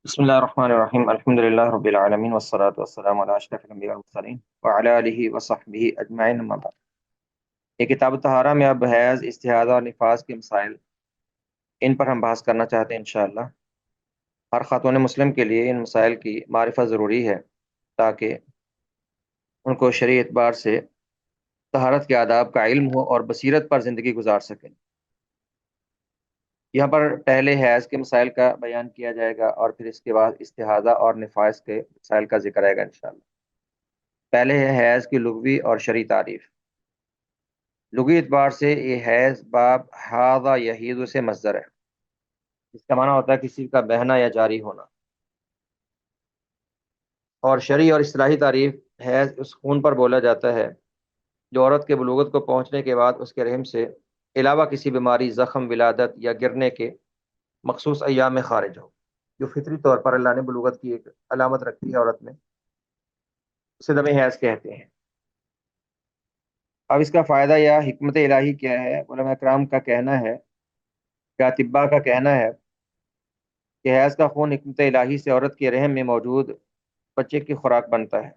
بسم اللہ الرحمن الرحیم الحمد للہ رب العالمین والصلاة والسلام علی اشرف الانبیاء والمرسلین وعلی آلہ وصحبہ اجمعین اما بعد۔ یہ کتاب الطہارہ میں اب حیض، استحاضہ اور نفاس کے مسائل، ان پر ہم بحث کرنا چاہتے ہیں انشاءاللہ۔ ہر خاتون مسلم کے لیے ان مسائل کی معرفت ضروری ہے تاکہ ان کو شرعی اعتبار سے طہارت کے آداب کا علم ہو اور بصیرت پر زندگی گزار سکیں۔ یہاں پر پہلے حیض کے مسائل کا بیان کیا جائے گا اور پھر اس کے بعد استحاضہ اور نفاس کے مسائل کا ذکر آئے گا انشاءاللہ۔ پہلے ہے حیض کی لغوی اور شرعی تعریف۔ لغوی اعتبار سے یہ حیض باب حاضہ یحیض سے مصدر ہے، جس کا معنی ہوتا ہے کسی کا بہنا یا جاری ہونا۔ اور شرعی اور اصطلاحی تعریف، حیض اس خون پر بولا جاتا ہے جو عورت کے بلوغت کو پہنچنے کے بعد اس کے رحم سے علاوہ کسی بیماری، زخم، ولادت یا گرنے کے مخصوص ایام میں خارج ہو، جو فطری طور پر اللہ نے بلوغت کی ایک علامت رکھی ہے عورت میں، اسے دم حیض کہتے ہیں۔ اب اس کا فائدہ یا حکمت الہی کیا ہے؟ علماء کرام کا کہنا ہے، اطباء کا کہنا ہے کہ حیض کا خون حکمت الہی سے عورت کے رحم میں موجود بچے کی خوراک بنتا ہے،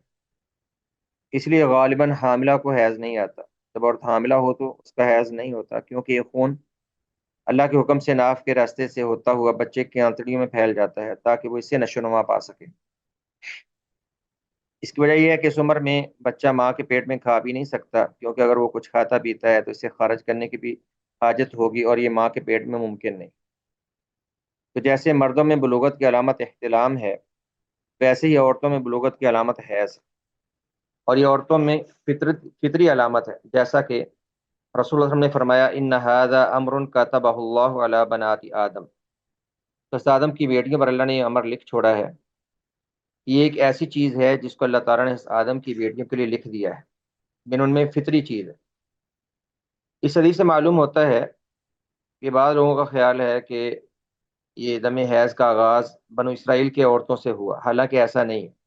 اس لیے غالباً حاملہ کو حیض نہیں آتا۔ جب عورت حاملہ ہو تو اس کا حیض نہیں ہوتا، کیونکہ یہ خون اللہ کے حکم سے ناف کے راستے سے ہوتا ہوا بچے کی آنتڑیوں میں پھیل جاتا ہے تاکہ وہ اس سے نشو و نما پا سکے۔ اس کی وجہ یہ ہے کہ اس عمر میں بچہ ماں کے پیٹ میں کھا بھی نہیں سکتا، کیونکہ اگر وہ کچھ کھاتا پیتا ہے تو اسے خارج کرنے کی بھی حاجت ہوگی اور یہ ماں کے پیٹ میں ممکن نہیں۔ تو جیسے مردوں میں بلوغت کی علامت احتلام ہے، ویسے ہی عورتوں میں بلوغت کی علامت حیض ہے، اور یہ عورتوں میں فطری علامت ہے، جیسا کہ رسول اللہ صلی اللہ علیہ وسلم نے فرمایا ان ھذا امر کتبہ اللہ علی بنات آدم۔ تو آدم کی بیٹیوں پر اللہ نے یہ امر لکھ چھوڑا ہے، یہ ایک ایسی چیز ہے جس کو اللہ تعالیٰ نے آدم کی بیٹیوں کے لیے لکھ دیا ہے، لیکن ان میں فطری چیز ہے۔ اس حدیث سے معلوم ہوتا ہے کہ بعض لوگوں کا خیال ہے کہ یہ دم حیض کا آغاز بنو اسرائیل کے عورتوں سے ہوا، حالانکہ ایسا نہیں ہے۔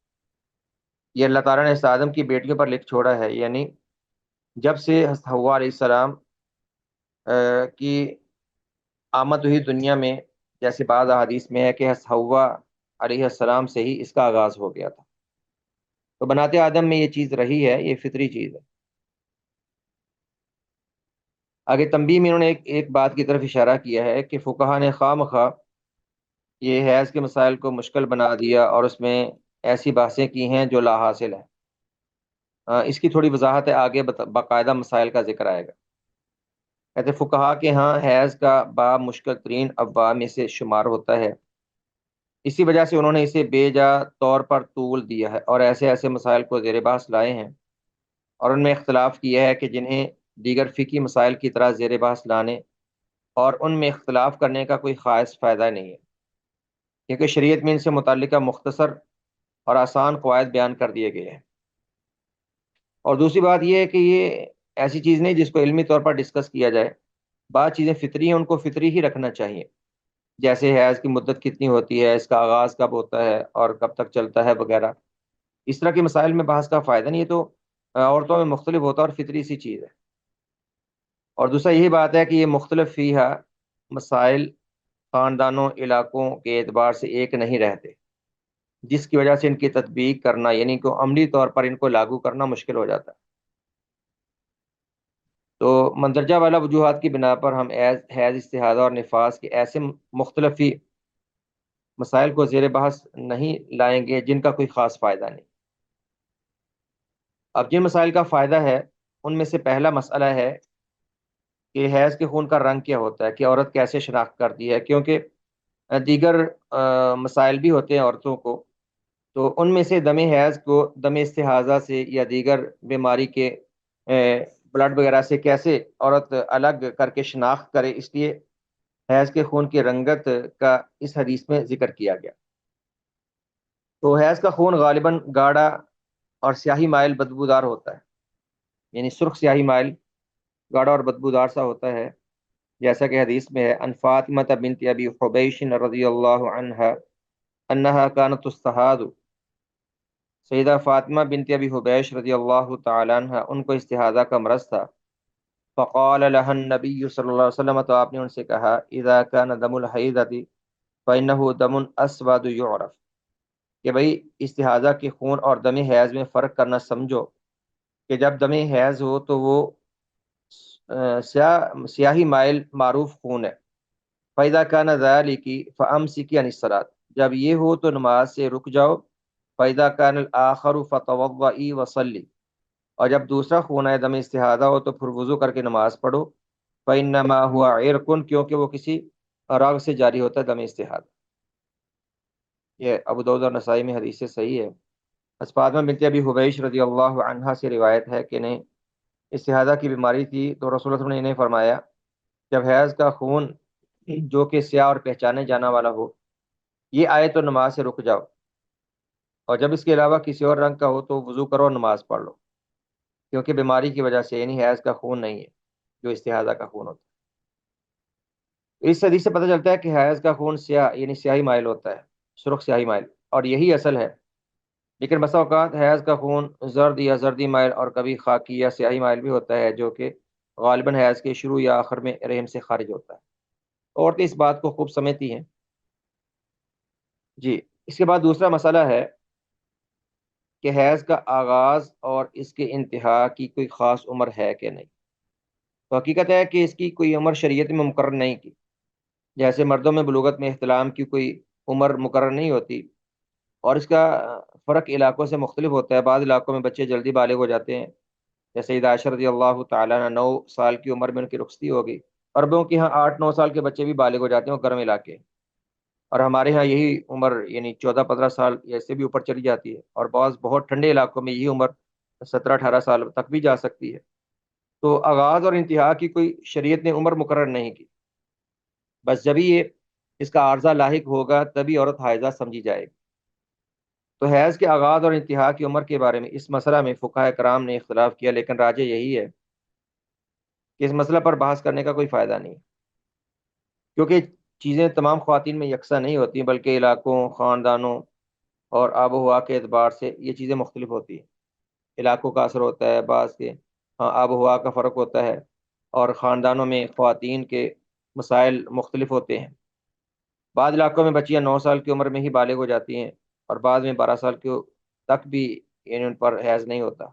یہ اللہ تعالیٰ نے آدم کی بیٹیوں پر لکھ چھوڑا ہے، یعنی جب سے حضرت حوا علیہ السلام کی آمد ہوئی دنیا میں، جیسے بعض احادیث میں ہے کہ حضرت حوا علیہ السلام سے ہی اس کا آغاز ہو گیا تھا۔ تو بنات آدم میں یہ چیز رہی ہے، یہ فطری چیز ہے۔ آگے تنبیہ میں انہوں نے ایک بات کی طرف اشارہ کیا ہے کہ فقہا نے خواہ مخواہ یہ حیض کے مسائل کو مشکل بنا دیا اور اس میں ایسی بحثیں کی ہیں جو لا حاصل ہیں۔ اس کی تھوڑی وضاحت ہے، آگے باقاعدہ مسائل کا ذکر آئے گا۔ کہتے فقہا کے ہاں حیض کا باب مشکل ترین ابواب میں سے شمار ہوتا ہے، اسی وجہ سے انہوں نے اسے بے جا طور پر طول دیا ہے اور ایسے ایسے مسائل کو زیر بحث لائے ہیں اور ان میں اختلاف کیا ہے کہ جنہیں دیگر فقہی مسائل کی طرح زیر بحث لانے اور ان میں اختلاف کرنے کا کوئی خاص فائدہ نہیں ہے، کیونکہ شریعت میں ان سے متعلقہ مختصر اور آسان قواعد بیان کر دیے گئے ہیں۔ اور دوسری بات یہ ہے کہ یہ ایسی چیز نہیں جس کو علمی طور پر ڈسکس کیا جائے، بعض چیزیں فطری ہیں، ان کو فطری ہی رکھنا چاہیے، جیسے حیض کی مدت کتنی ہوتی ہے، اس کا آغاز کب ہوتا ہے اور کب تک چلتا ہے وغیرہ۔ اس طرح کے مسائل میں بحث کا فائدہ نہیں ہے، تو عورتوں میں مختلف ہوتا ہے اور فطری سی چیز ہے۔ اور دوسرا یہی بات ہے کہ یہ مختلف فیہا مسائل خاندانوں، علاقوں کے اعتبار سے ایک نہیں رہتے، جس کی وجہ سے ان کی تطبیق کرنا، یعنی کہ عملی طور پر ان کو لاگو کرنا مشکل ہو جاتا ہے۔ تو مندرجہ والا وجوہات کی بنا پر ہم حیض، استحاضہ اور نفاس کے ایسے مختلف مسائل کو زیر بحث نہیں لائیں گے جن کا کوئی خاص فائدہ نہیں۔ اب جن مسائل کا فائدہ ہے ان میں سے پہلا مسئلہ ہے کہ حیض کے خون کا رنگ کیا ہوتا ہے، کہ عورت کیسے شناخت کرتی ہے، کیونکہ دیگر مسائل بھی ہوتے ہیں عورتوں کو، تو ان میں سے دم حیض کو دم استحاضہ سے یا دیگر بیماری کے بلڈ وغیرہ سے کیسے عورت الگ کر کے شناخت کرے، اس لیے حیض کے خون کی رنگت کا اس حدیث میں ذکر کیا گیا۔ تو حیض کا خون غالباً گاڑھا اور سیاہی مائل بدبودار ہوتا ہے، یعنی سرخ سیاہی مائل گاڑھا اور بدبودار سا ہوتا ہے، جیسا کہ حدیث میں ہے ان فاطمہ بنت ابی حبیش رضی اللہ عنہا انہا کانت تستحاض۔ سیدہ فاطمہ بنت ابی حبیش رضی اللہ تعالی عنہ، ان کو استحاضہ کا مرض تھا۔ فقال لها النبی صلی اللہ علیہ وسلم، تو آپ نے ان سے کہا اذا کان دم الحیضۃ، فإنہ دم اسود یعرف، کہ بھئی استحاضہ کے خون اور دم حیض میں فرق کرنا سمجھو کہ جب دم حیض ہو تو وہ سیاہی مائل معروف خون ہے۔ فَإِذَا كَانَ ذَلِكِ فَأَمْسِكِ عَنِ الصَّلَاةِ، جب یہ ہو تو نماز سے رک جاؤ۔ فَإِذَا كَانَ الْآخَرُ فَتَوَضَّئِ وَصَلِّ، اور جب دوسرا خون ہے دم استحاضہ ہو تو پھر وضو کر کے نماز پڑھو۔ فَإِنَّمَا هُوَ عِرْقٌ، کیونکہ وہ کسی راگ سے جاری ہوتا ہے دم استحاضہ۔ یہ ابو داؤد اور نسائی میں حدیث سے صحیح ہے۔ فاطمہ بنت ابی حبیش رضی اللہ عنہا سے روایت ہے کہ انہیں استحاضہ کی بیماری تھی تو رسول اللہ صلی اللہ علیہ وسلم نے انہیں فرمایا، جب حیض کا خون جو کہ سیاہ اور پہچانے جانا والا ہو یہ آئے تو نماز سے رک جاؤ، اور جب اس کے علاوہ کسی اور رنگ کا ہو تو وضو کرو اور نماز پڑھ لو، کیونکہ بیماری کی وجہ سے یعنی حیض کا خون نہیں ہے جو استحاضہ کا خون ہوتا ہے۔ اس حدیث سے پتہ چلتا ہے کہ حیض کا خون سیاہ یعنی سیاہی مائل ہوتا ہے، سرخ سیاہی مائل، اور یہی اصل ہے۔ لیکن بسا اوقات حیض کا خون زرد یا زردی مائل اور کبھی خاکی یا سیاہی مائل بھی ہوتا ہے، جو کہ غالباً حیض کے شروع یا آخر میں رحم سے خارج ہوتا ہے۔ عورتیں اس بات کو خوب سمجھتی ہیں۔ جی، اس کے بعد دوسرا مسئلہ ہے کہ حیض کا آغاز اور اس کے انتہا کی کوئی خاص عمر ہے کہ نہیں۔ تو حقیقت ہے کہ اس کی کوئی عمر شریعت میں مقرر نہیں کی، جیسے مردوں میں بلوغت میں احتلام کی کوئی عمر مقرر نہیں ہوتی، اور اس کا فرق علاقوں سے مختلف ہوتا ہے۔ بعض علاقوں میں بچے جلدی بالغ ہو جاتے ہیں، جیسے سیدہ عائشہ رضی اللہ تعالیٰ عنہ 9 سال کی عمر میں ان کی رخصتی ہوگی۔ عربوں کے ہاں 8-9 سال کے بچے بھی بالغ ہو جاتے ہیں، وہ گرم علاقے، اور ہمارے ہاں یہی عمر یعنی 14-15 سال یا اس سے بھی اوپر چلی جاتی ہے، اور بعض بہت ٹھنڈے علاقوں میں یہی عمر 17-18 سال تک بھی جا سکتی ہے۔ تو آغاز اور انتہا کی کوئی شریعت نے عمر مقرر نہیں کی، بس جبھی یہ اس کا عارضہ لاحق ہوگا تبھی عورت حائضہ سمجھی جائے گی۔ تو حیض کے آغاز اور انتہا کی عمر کے بارے میں اس مسئلہ میں فقہاء کرام نے اختلاف کیا، لیکن راجح یہی ہے کہ اس مسئلہ پر بحث کرنے کا کوئی فائدہ نہیں، کیونکہ چیزیں تمام خواتین میں یکساں نہیں ہوتی، بلکہ علاقوں، خاندانوں اور آب و ہوا کے اعتبار سے یہ چیزیں مختلف ہوتی ہیں۔ علاقوں کا اثر ہوتا ہے، بعض کے ہاں آب و ہوا کا فرق ہوتا ہے، اور خاندانوں میں خواتین کے مسائل مختلف ہوتے ہیں۔ بعض علاقوں میں بچیاں 9 سال کی عمر میں ہی بالغ ہو جاتی ہیں، اور بعض میں 12 سال کے تک بھی یعنی ان پر حیض نہیں ہوتا۔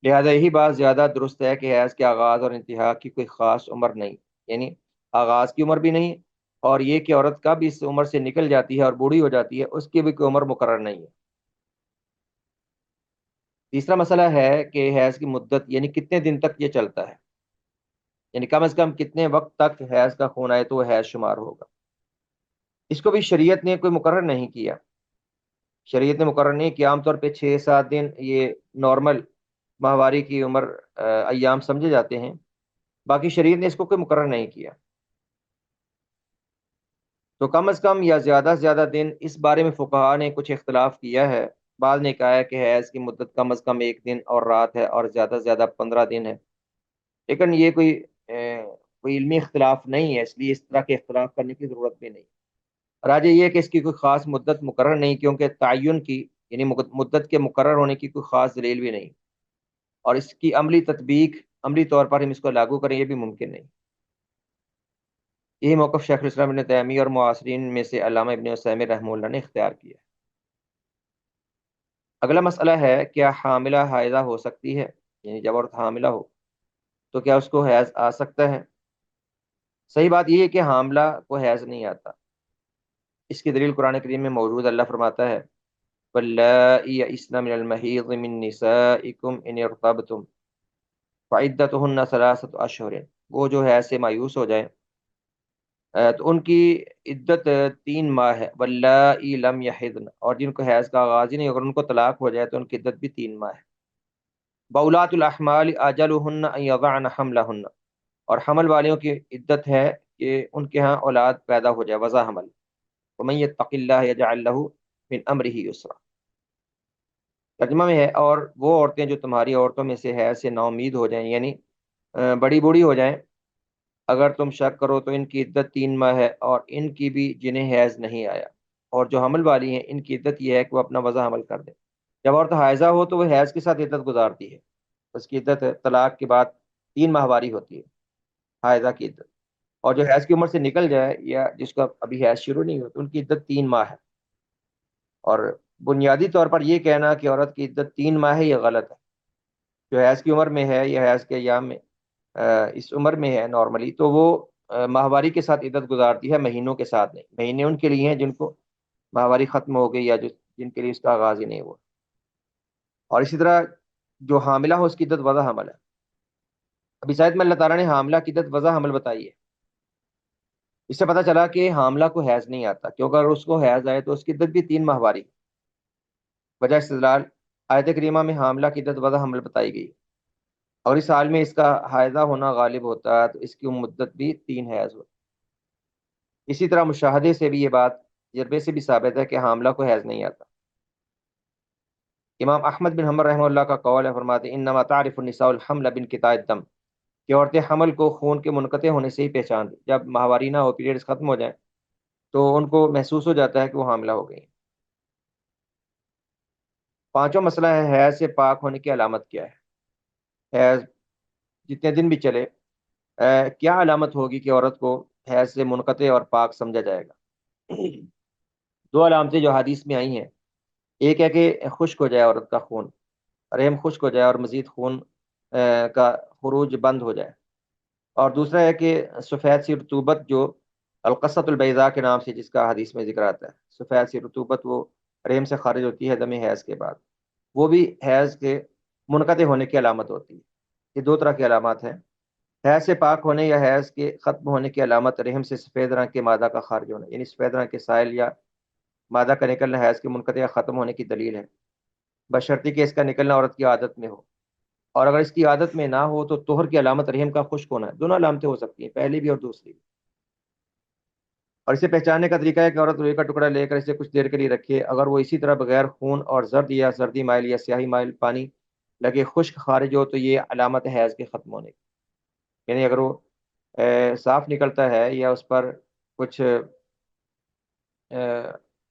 لہذا یہی بات زیادہ درست ہے کہ حیض کے آغاز اور انتہا کی کوئی خاص عمر نہیں، یعنی آغاز کی عمر بھی نہیں، اور یہ کہ عورت کب اس عمر سے نکل جاتی ہے اور بوڑھی ہو جاتی ہے اس کی بھی کوئی عمر مقرر نہیں ہے۔ تیسرا مسئلہ ہے کہ حیض کی مدت یعنی کتنے دن تک یہ چلتا ہے، یعنی کم از کم کتنے وقت تک حیض کا خون آئے تو وہ حیض شمار ہوگا۔ اس کو بھی شریعت نے کوئی مقرر نہیں کیا، شریعت نے مقرر نہیں کیا۔ عام طور پہ 6-7 دن یہ نارمل ماہواری کی عمر ایام سمجھے جاتے ہیں، باقی شریعت نے اس کو کوئی مقرر نہیں کیا۔ تو کم از کم یا زیادہ سے زیادہ دن، اس بارے میں فقہاء نے کچھ اختلاف کیا ہے۔ بعض نے کہا ہے کہ حیض کی مدت کم از کم 1 دن اور رات ہے، اور زیادہ سے زیادہ 15 دن ہے، لیکن یہ کوئی علمی اختلاف نہیں ہے، اس لیے اس طرح کے اختلاف کرنے کی ضرورت بھی نہیں۔ راجہ یہ ہے کہ اس کی کوئی خاص مدت مقرر نہیں، کیونکہ تعین کی یعنی مدت کے مقرر ہونے کی کوئی خاص دلیل بھی نہیں، اور اس کی عملی تطبیق، عملی طور پر ہم اس کو لاگو کریں، یہ بھی ممکن نہیں۔ یہی موقف شیخ الاسلام ابن تیمیہ اور معاصرین میں سے علامہ ابن عثیمین رحمہ اللہ نے اختیار کیا۔ اگلا مسئلہ ہے، کیا حاملہ حائضہ ہو سکتی ہے؟ یعنی جب عورت حاملہ ہو تو کیا اس کو حیض آ سکتا ہے؟ صحیح بات یہ ہے کہ حاملہ کو حیض نہیں آتا۔ اس کی دلیل قرآن کریم میں موجود، اللہ فرماتا ہے واللائی یئسن من المحیض من نسائکم ان ارتبتم فعدتہن ثلاثۃ اشہر، وہ جو حیض سے مایوس ہو جائیں تو ان کی عدت 3 ماہ ہے۔ واللائی لم یحضن، اور جن کو حیض کا آغاز ہی نہیں، اگر ان کو طلاق ہو جائے تو ان کی عدت بھی 3 ماہ ہے۔ بولاۃ الاحمال اجلہن ان یضعن حملہن، اور حمل والیوں کی عدت ہے کہ ان کے ہاں اولاد پیدا ہو جائے، وضع حمل۔ ومن یتق اللہ یجعل لہ من امرہ یسرا، ترجمہ میں ہے، اور وہ عورتیں جو تمہاری عورتوں میں سے حیض سے نا امید ہو جائیں، یعنی بڑی بوڑھی ہو جائیں، اگر تم شک کرو تو ان کی عدت 3 ماہ ہے، اور ان کی بھی جنہیں حیض نہیں آیا، اور جو حمل والی ہیں ان کی عدت یہ ہے کہ وہ اپنا وضع حمل کر دیں۔ جب عورت حائضہ ہو تو وہ حیض کے ساتھ عدت گزارتی ہے، اس کی عدت طلاق کے بعد 3 ماہواری ہوتی ہے، حائضہ کی عدت۔ اور جو حیض کی عمر سے نکل جائے یا جس کا ابھی حیض شروع نہیں ہو تو ان کی عدت 3 ماہ ہے. اور بنیادی طور پر یہ کہنا کہ عورت کی عدت 3 ماہ ہے یہ غلط ہے. جو حیض کی عمر میں ہے یا حیض کے ایام میں اس عمر میں ہے نارملی، تو وہ ماہواری کے ساتھ عدت گزارتی ہے، مہینوں کے ساتھ نہیں. مہینے ان کے لیے ہیں جن کو ماہواری ختم ہو گئی یا جن کے لیے اس کا آغاز ہی نہیں ہوا. اور اسی طرح جو حاملہ ہو اس کی عدت وضع حمل ہے. ابھی شاید میں اللہ تعالیٰ نے حاملہ کی عدت وضع حمل بتائی ہے. اس سے پتہ چلا کہ حاملہ کو حیض نہیں آتا، کیونکہ اگر اس کو حیض آئے تو اس کی عدت بھی 3 ماہواری. وجہ استدلال آیت کریمہ میں حاملہ کی عدت وضع حمل بتائی گئی، اور اس حال میں اس کا حائضہ ہونا غالب ہوتا ہے تو اس کی مدت بھی 3 حیض ہوتی. اسی طرح مشاہدے سے بھی یہ بات، تجربے سے بھی ثابت ہے کہ حاملہ کو حیض نہیں آتا. امام احمد بن حنبل رحمہ اللہ کا قول ہے، فرماتے انما تعرف النساء الحمل بانقطاع الدم، کہ عورتیں حمل کو خون کے منقطع ہونے سے ہی پہچان دیں. جب ماہواری نہ ہو، پیریڈز ختم ہو جائیں، تو ان کو محسوس ہو جاتا ہے کہ وہ حاملہ ہو گئی ہیں. پانچواں مسئلہ ہے حیض سے پاک ہونے کی علامت کیا ہے. حیض جتنے دن بھی چلے، کیا علامت ہوگی کہ عورت کو حیض سے منقطع اور پاک سمجھا جائے گا؟ 2 علامتیں جو حدیث میں آئی ہیں، ایک ہے کہ خشک ہو جائے عورت کا خون، رحم خشک ہو جائے اور مزید خون کا خروج بند ہو جائے. اور دوسرا ہے کہ سفید سی رطوبت جو القصۃ البیضاء کے نام سے جس کا حدیث میں ذکر آتا ہے، سفید سی رطوبت وہ رحم سے خارج ہوتی ہے دم حیض کے بعد، وہ بھی حیض کے منقطع ہونے کی علامت ہوتی ہے. یہ 2 طرح کی علامات ہیں. حیض سے پاک ہونے یا حیض کے ختم ہونے کی علامت رحم سے سفید رنگ کے مادہ کا خارج ہونا، یعنی سفید رنگ کے سائل یا مادہ کا نکلنا حیض کے منقطع یا ختم ہونے کی دلیل ہے، بشرطی کہ اس کا نکلنا عورت کی عادت میں ہو. اور اگر اس کی عادت میں نہ ہو تو طہر کی علامت رحم کا خشک ہونا ہے. دونوں علامتیں ہو سکتی ہیں، پہلی بھی اور دوسری بھی. اور اسے پہچاننے کا طریقہ ہے کہ عورت لوہے کا ٹکڑا لے کر اسے کچھ دیر کے لیے رکھے. اگر وہ اسی طرح بغیر خون اور زرد یا زردی مائل یا سیاہی مائل پانی لگے خشک خارج ہو تو یہ علامت ہے حیض کے ختم ہونے کی. یعنی اگر وہ صاف نکلتا ہے یا اس پر کچھ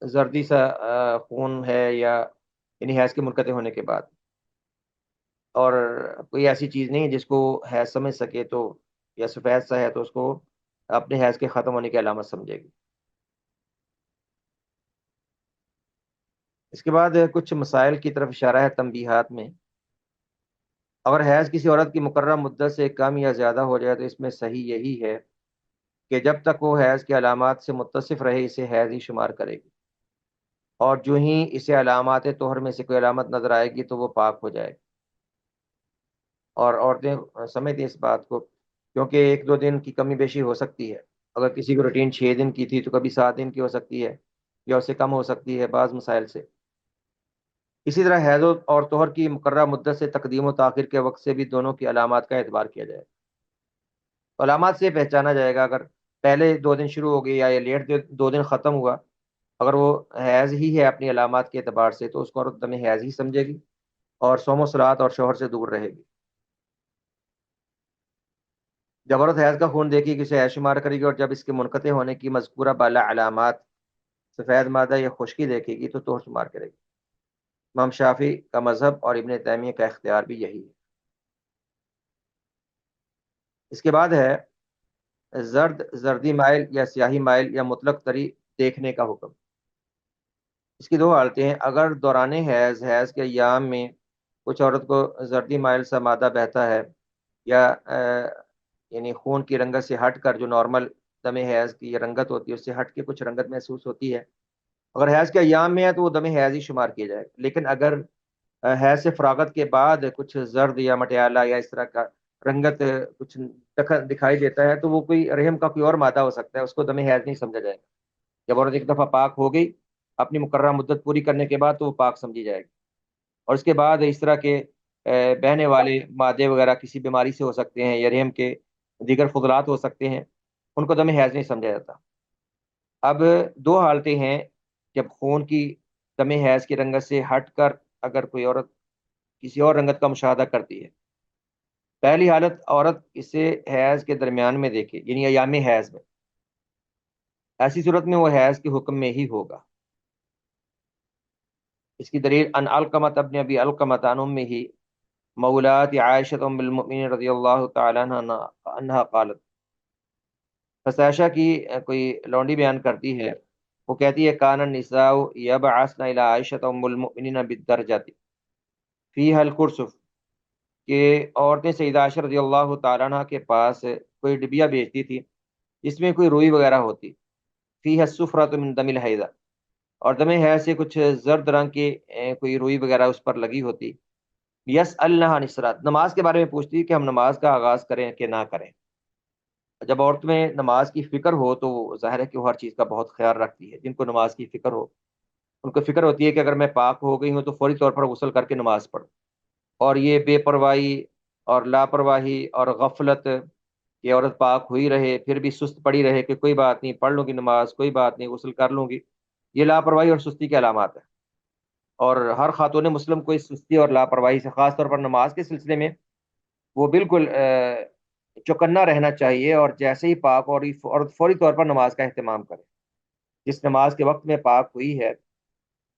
زردی سا خون ہے، یا یعنی حیض کے منقطع ہونے کے بعد، اور کوئی ایسی چیز نہیں جس کو حیض سمجھ سکے، تو یا سفید سا ہے تو اس کو اپنے حیض کے ختم ہونے کی علامت سمجھے گی. اس کے بعد کچھ مسائل کی طرف اشارہ ہے تنبیہات میں. اگر حیض کسی عورت کی مقررہ مدت سے کم یا زیادہ ہو جائے تو اس میں صحیح یہی ہے کہ جب تک وہ حیض کی علامات سے متصف رہے اسے حیض ہی شمار کرے گی، اور جو ہی اسے علامات طہر میں سے کوئی علامت نظر آئے گی تو وہ پاک ہو جائے گی. اور عورتیں سمجھتی ہیں اس بات کو، کیونکہ 1-2 دن کی کمی بیشی ہو سکتی ہے. اگر کسی کو روٹین 6 دن کی تھی تو کبھی 7 دن کی ہو سکتی ہے، یا اس سے کم ہو سکتی ہے بعض مسائل سے. اسی طرح حیض اور طہر کی مقررہ مدت سے تقدیم و تاخیر کے وقت سے بھی دونوں کی علامات کا اعتبار کیا جائے. علامات سے پہچانا جائے گا. اگر پہلے 2 دن شروع ہو گئی یا لیٹ 2 دن ختم ہوا، اگر وہ حیض ہی ہے اپنی علامات کے اعتبار سے تو اس کو عورت دم حیض ہی سمجھے گی اور صوم و صلات اور شوہر سے دور رہے گی. جب عورت حیض کا خون دیکھے گی اسے حیض شمار کرے گی، اور جب اس کے منقطع ہونے کی مذکورہ بالا علامات سفید مادہ یا خشکی دیکھے گی تو طہر شمار کرے گی. امام شافعی کا مذہب اور ابن تیمیہ کا اختیار بھی یہی ہے. اس کے بعد ہے زردی مائل یا سیاہی مائل یا مطلق تری دیکھنے کا حکم. اس کی 2 حالتیں ہیں. اگر دوران حیض کے ایام میں کچھ عورت کو زردی مائل سا مادہ بہتا ہے، یا یعنی خون کی رنگت سے ہٹ کر جو نارمل دم حیض کی رنگت ہوتی ہے اس سے ہٹ کے کچھ رنگت محسوس ہوتی ہے، اگر حیض کے ایام میں ہے تو وہ دم حیض ہی شمار کیا جائے. لیکن اگر حیض سے فراغت کے بعد کچھ زرد یا مٹیالہ یا اس طرح کا رنگت کچھ دکھائی دیتا ہے تو وہ کوئی رحم کا کوئی اور مادہ ہو سکتا ہے، اس کو دم حیض نہیں سمجھا جائے گا. جب عورت ایک دفعہ پاک ہو گئی اپنی مقررہ مدت پوری کرنے کے بعد تو وہ پاک سمجھی جائے گی. اور اس کے بعد اس طرح کے بہنے والے مادے وغیرہ کسی بیماری سے ہو سکتے ہیں، یا رحم کے دیگر فضلات ہو سکتے ہیں، ان کو دم حیض نہیں سمجھا جاتا. اب 2 حالتیں ہیں جب خون کی دم حیض کی رنگت سے ہٹ کر اگر کوئی عورت کسی اور رنگت کا مشاہدہ کرتی ہے. پہلی حالت، عورت اسے حیض کے درمیان میں دیکھے، یعنی ایام حیض میں. ایسی صورت میں وہ حیض کے حکم میں ہی ہوگا. اس کی دلیل ان علقمۃ ابن ابی علقمۃ عن امہ مولات عائشہ ام المؤمنین رضی اللہ تعالی عنہا قالت بس عائشہ کی کوئی لونڈی بیان کرتی ہے، وہ کہتی ہے کان النساء یبعثن الی عائشہ ام المؤمنین بالدرجۃ فیہا الکرسف، کہ عورتیں سیدہ عائشہ رضی اللہ تعالیٰ عنہ کے پاس کوئی ڈبیا بیچتی تھی جس میں کوئی روئی وغیرہ ہوتی، فیہا السفرۃ من دم الحیضہ، اور دم حیض سے کچھ زرد رنگ کی کوئی روئی وغیرہ اس پر لگی ہوتی، یس اللہ نصرات، نماز کے بارے میں پوچھتی کہ ہم نماز کا آغاز کریں کہ نہ کریں۔ جب عورت میں نماز کی فکر ہو تو ظاہر ہے کہ وہ ہر چیز کا بہت خیال رکھتی ہے۔ جن کو نماز کی فکر ہو ان کو فکر ہوتی ہے کہ اگر میں پاک ہو گئی ہوں تو فوری طور پر غسل کر کے نماز پڑھوں، اور یہ بے پرواہی اور لاپرواہی اور غفلت کہ عورت پاک ہوئی رہے پھر بھی سست پڑی رہے کہ کوئی بات نہیں، پڑھ لوں گی نماز، کوئی بات نہیں، غسل کر لوں گی، یہ لاپرواہی اور سستی کی علامات ہے۔ اور ہر خاتون مسلم کو اس سستی اور لاپرواہی سے، خاص طور پر نماز کے سلسلے میں، وہ بالکل چوکنا رہنا چاہیے، اور جیسے ہی پاک اور فوری طور پر نماز کا اہتمام کرے۔ جس نماز کے وقت میں پاک ہوئی ہے،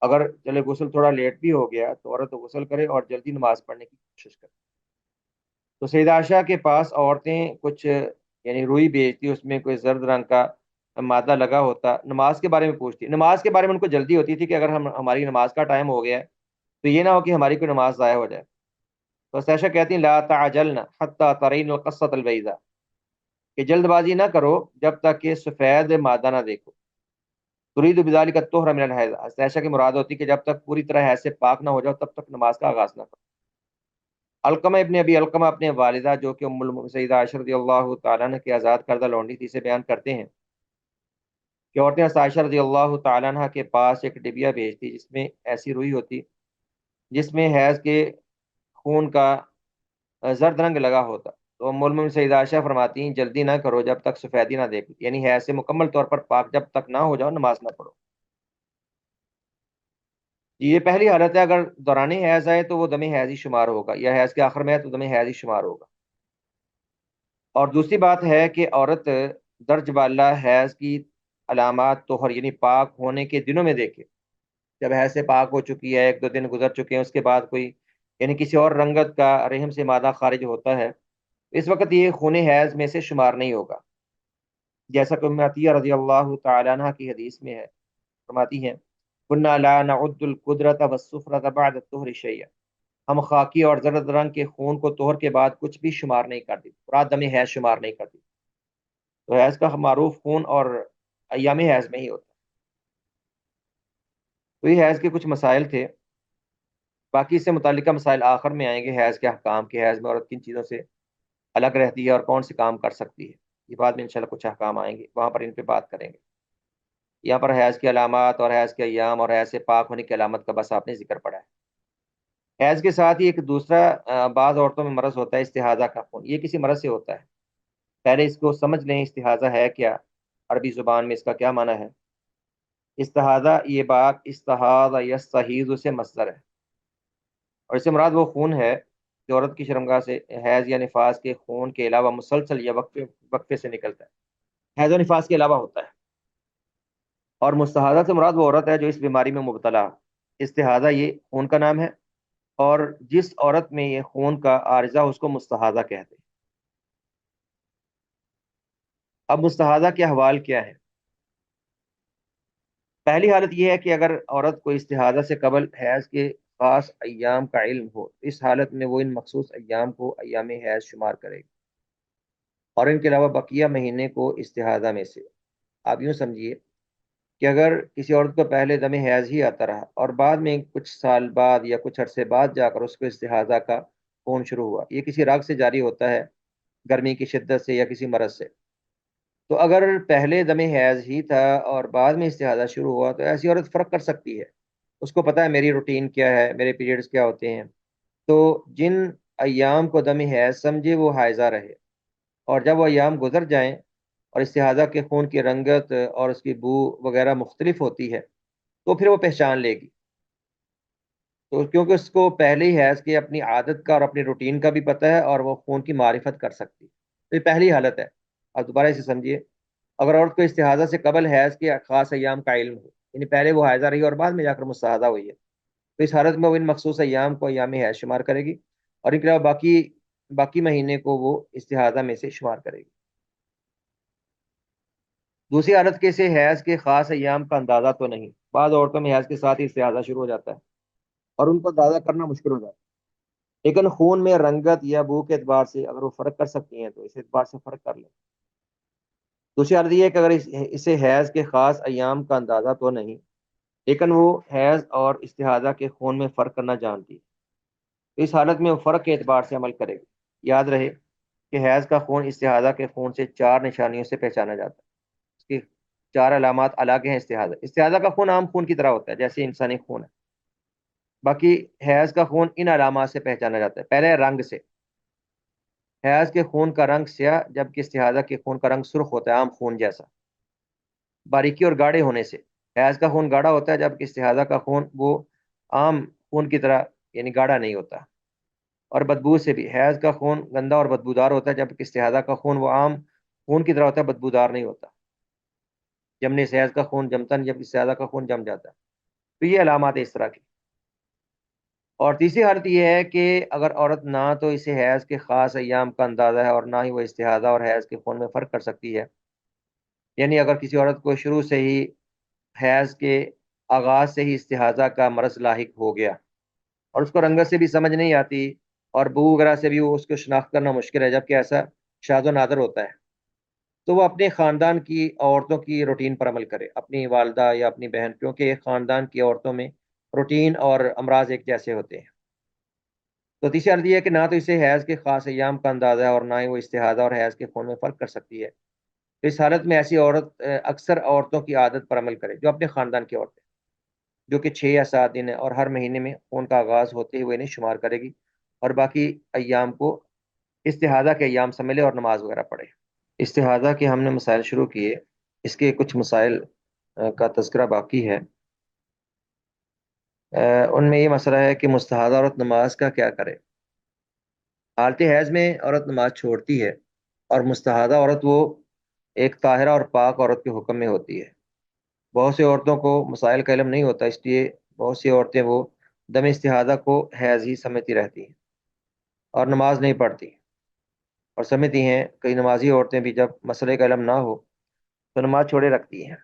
اگر چلے غسل تھوڑا لیٹ بھی ہو گیا تو عورت غسل کرے اور جلدی نماز پڑھنے کی کوشش کرے۔ تو سیدہ عائشہ کے پاس عورتیں کچھ یعنی روئی بیچتی، اس میں کوئی زرد رنگ کا مادہ لگا ہوتا، نماز کے بارے میں پوچھتی۔ نماز کے بارے میں ان کو جلدی ہوتی تھی کہ اگر ہماری نماز کا ٹائم ہو گیا ہے تو یہ نہ ہو کہ ہماری کوئی نماز ضائع ہو جائے۔ تو عائشہ کہتی ہیں لا تعجلن حتی ترین القصۃ البیضاء، کہ جلد بازی نہ کرو جب تک کہ سفید مادہ نہ دیکھو۔ ترید بذالک الطہر من الحیض، عائشہ کی مراد ہوتی کہ جب تک پوری طرح حیض سے پاک نہ ہو جاؤ تب تک نماز کا آغاز نہ کرو۔ علقمہ ابن ابی علقمہ اپنے والدہ جو کہ ام المؤمنین سیدہ عائشہ رضی اللہ تعالیٰ عنہ کی آزاد کردہ لونڈی تھی سے بیان کرتے ہیں کہ عورتیں عائشہ رضی اللہ تعالیٰ عنہ کے پاس ایک ڈبیا بھیجتی جس میں ایسی روئی ہوتی جس میں حیض کے خون کا زرد رنگ لگا ہوتا۔ تو ام المؤمنین سیدہ عائشہ فرماتی ہیں جلدی نہ کرو جب تک سفیدی نہ دیکھو، یعنی حیض سے مکمل طور پر پاک جب تک نہ ہو جاؤ نماز نہ پڑھو۔ یہ پہلی حالت ہے، اگر دوران حیض آئے تو وہ دم حیض ہی شمار ہوگا، یا حیض کے آخر میں ہے تو دم حیض ہی شمار ہوگا۔ اور دوسری بات ہے کہ عورت درج بالا حیض کی علامات طہر یعنی پاک ہونے کے دنوں میں دیکھے۔ جب حیض سے پاک ہو چکی ہے، ایک دو دن گزر چکے ہیں، اس کے بعد کوئی یعنی کسی اور رنگت کا رحم سے مادہ خارج ہوتا ہے، اس وقت یہ خون حیض میں سے شمار نہیں ہوگا، جیسا کہ ام عطیہ رضی اللہ تعالیٰ عنہ کی حدیث میں ہے، فرماتی ہیں کنا لا نعد القدرۃ والسفرۃ بعد الطہر شیئا، ہم خاکی اور زرد رنگ کے خون کو طہر کے بعد کچھ بھی شمار نہیں کرتی، رات دم حیض شمار نہیں کرتی۔ تو حیض کا معروف خون اور ایام حیض میں ہی ہوتا ہے۔ تو یہ حیض کے کچھ مسائل تھے، باقی اس سے متعلقہ مسائل آخر میں آئیں گے، حیض کے احکام کے، حیض میں عورت کن چیزوں سے الگ رہتی ہے اور کون سے کام کر سکتی ہے، یہ بعد میں انشاءاللہ کچھ احکام آئیں گے، وہاں پر ان پہ بات کریں گے۔ یہاں پر حیض کی علامات اور حیض کے ایام اور حیض سے پاک ہونے کی علامت کا بس آپ نے ذکر پڑا ہے۔ حیض کے ساتھ ہی ایک دوسرا بعض عورتوں میں مرض ہوتا ہے استحاضہ کا خون، یہ کسی مرض سے ہوتا ہے۔ پہلے اس کو سمجھ لیں استحاضہ ہے کیا، عربی زبان میں اس کا کیا معنی ہے۔ استحاضہ یہ بات استحاضہ یستحیض سے مصدر ہے، اور اس سے مراد وہ خون ہے جو عورت کی شرمگاہ سے حیض یا نفاس کے خون کے علاوہ مسلسل یا وقفے وقفے سے نکلتا ہے، حیض و نفاس کے علاوہ ہوتا ہے۔ اور مستحاضہ سے مراد وہ عورت ہے جو اس بیماری میں مبتلا ہے۔ استحاضہ یہ خون کا نام ہے، اور جس عورت میں یہ خون کا عارضہ اس کو مستحاضہ کہتے ہیں۔ اب مستحاضہ کے احوال کیا ہے؟ پہلی حالت یہ ہے کہ اگر عورت کو استحاضہ سے قبل حیض کے خاص ایام کا علم ہو، اس حالت میں وہ ان مخصوص ایام کو ایام حیض شمار کرے گی، اور ان کے علاوہ بقیہ مہینے کو استحاضہ میں سے۔ آپ یوں سمجھیے کہ اگر کسی عورت کو پہلے دم حیض ہی آتا رہا اور بعد میں کچھ سال بعد یا کچھ عرصے بعد جا کر اس کو استحاضہ کا خون شروع ہوا، یہ کسی راگ سے جاری ہوتا ہے، گرمی کی شدت سے یا کسی مرض سے، تو اگر پہلے دم حیض ہی تھا اور بعد میں استحاضہ شروع ہوا تو ایسی عورت فرق کر سکتی ہے، اس کو پتہ ہے میری روٹین کیا ہے، میرے پیریڈز کیا ہوتے ہیں، تو جن ایام کو دم حیض سمجھے وہ حائضہ رہے، اور جب وہ ایام گزر جائیں اور استحاضہ کے خون کی رنگت اور اس کی بو وغیرہ مختلف ہوتی ہے تو پھر وہ پہچان لے گی، تو کیونکہ اس کو پہلے ہی حیض کی اپنی عادت کا اور اپنی روٹین کا بھی پتہ ہے، اور وہ خون کی معرفت کر سکتی ہے۔ تو یہ پہلی حالت ہے۔ اب دوبارہ اسے سمجھیے، اگر عورت کو استحاضہ سے قبل حیض کے خاص ایام کا علم ہو، یعنی پہلے وہ حائضہ رہی اور بعد میں جا کر مستحاضہ ہوئی ہے، تو اس حالت میں وہ ان مخصوص ایام کو ایام حیض شمار کرے گی، اور ان کے علاوہ باقی مہینے کو وہ استحاضہ میں سے شمار کرے گی۔ دوسری حالت کے سے حیض کے خاص ایام کا اندازہ تو نہیں، بعض عورتوں میں حیض کے ساتھ ہی استحاضہ شروع ہو جاتا ہے اور ان کو اندازہ کرنا مشکل ہو جاتا ہے، لیکن خون میں رنگت یا بو کے اعتبار سے اگر وہ فرق کر سکتی ہیں تو اس اعتبار سے فرق کر لیں۔ دوسری حالت یہ ہے کہ اگر اسے حیض کے خاص ایام کا اندازہ تو نہیں، لیکن وہ حیض اور استحاضہ کے خون میں فرق کرنا جانتی ہے، تو اس حالت میں وہ فرق کے اعتبار سے عمل کرے گی۔ یاد رہے کہ حیض کا خون استحاضہ کے خون سے چار نشانیوں سے پہچانا جاتا ہے، اس کی چار علامات الگ ہیں۔ استحاضہ کا خون عام خون کی طرح ہوتا ہے جیسے انسانی خون ہے، باقی حیض کا خون ان علامات سے پہچانا جاتا ہے۔ پہلے رنگ سے، حیض کے خون کا رنگ سیاہ جبکہ استحاضہ کے خون کا رنگ سرخ ہوتا ہے، عام خون جیسا۔ باریکی اور گاڑے ہونے سے، حیض کا خون گاڑا ہوتا ہے جبکہ استحاضہ کا خون وہ عام خون کی طرح یعنی گاڑا نہیں ہوتا۔ اور بدبو سے بھی، حیض کا خون گندا اور بدبودار ہوتا ہے جبکہ استحاضہ کا خون وہ عام خون کی طرح ہوتا ہے، بدبودار نہیں ہوتا۔ جمنے سے حیض کا خون جمتا نہیں جبکہ استحاضہ کا خون جم جاتا ہے، تو یہ علامات ہے اس طرح کی۔ اور تیسری حالت یہ ہے کہ اگر عورت نہ تو اسے حیض کے خاص ایام کا اندازہ ہے اور نہ ہی وہ استحاضہ اور حیض کے خون میں فرق کر سکتی ہے، یعنی اگر کسی عورت کو شروع سے ہی حیض کے آغاز سے ہی استحاضہ کا مرض لاحق ہو گیا اور اس کو رنگت سے بھی سمجھ نہیں آتی اور بو وغیرہ سے بھی وہ اس کو شناخت کرنا مشکل ہے، جبکہ ایسا شاذ و نادر ہوتا ہے، تو وہ اپنے خاندان کی عورتوں کی روٹین پر عمل کرے، اپنی والدہ یا اپنی بہن، کیونکہ ایک خاندان کی عورتوں میں روٹین اور امراض ایک جیسے ہوتے ہیں۔ تو تیسری عرض یہ ہے کہ نہ تو اسے حیض کے خاص ایام کا اندازہ ہے اور نہ ہی وہ استحاضہ اور حیض کے خون میں فرق کر سکتی ہے، تو اس حالت میں ایسی عورت اکثر عورتوں کی عادت پر عمل کرے جو اپنے خاندان کی عورتیں، جو کہ 6 یا 7 دن ہے، اور ہر مہینے میں خون کا آغاز ہوتے ہوئے انہیں شمار کرے گی اور باقی ایام کو استحاضہ کے ایام سمجھے اور نماز وغیرہ پڑھے۔ استحاضہ کے ہم نے مسائل شروع کیے، اس کے کچھ مسائل کا تذکرہ باقی ہے۔ ان میں یہ مسئلہ ہے کہ مستحاضہ عورت نماز کا کیا کرے۔ حالت حیض میں عورت نماز چھوڑتی ہے، اور مستحاضہ عورت وہ ایک طاہرہ اور پاک عورت کے حکم میں ہوتی ہے۔ بہت سی عورتوں کو مسائل کا علم نہیں ہوتا، اس لیے بہت سی عورتیں وہ دم استحاضہ کو حیض ہی سمجھتی رہتی ہیں اور نماز نہیں پڑھتی، اور سمجھتی ہیں کئی نمازی عورتیں بھی جب مسئلے کا علم نہ ہو تو نماز چھوڑے رکھتی ہیں۔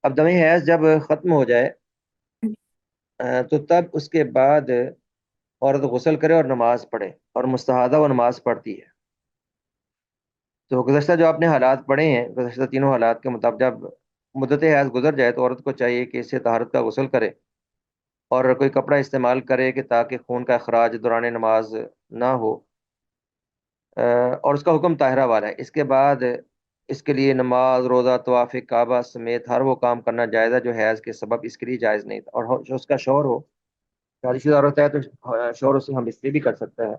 اب دم حیض جب ختم ہو جائے تو تب اس کے بعد عورت غسل کرے اور نماز پڑھے، اور مستحاضہ وہ نماز پڑھتی ہے۔ تو گزشتہ جو آپ نے حالات پڑھے ہیں، گزشتہ تینوں حالات کے مطابق جب مدت حیض گزر جائے تو عورت کو چاہیے کہ اس سے طہارت کا غسل کرے اور کوئی کپڑا استعمال کرے کہ تاکہ خون کا اخراج دوران نماز نہ ہو، اور اس کا حکم طاہرہ والا ہے۔ اس کے بعد اس کے لیے نماز، روزہ، طواف کعبہ سمیت ہر وہ کام کرنا جائز ہے جو حیض کے سبب اس کے لیے جائز نہیں تھا، اور جو اس کا شوہر ہو، شادی شدہ عورت ہے تو شوہر اسے ہم بستری بھی کر سکتا ہے۔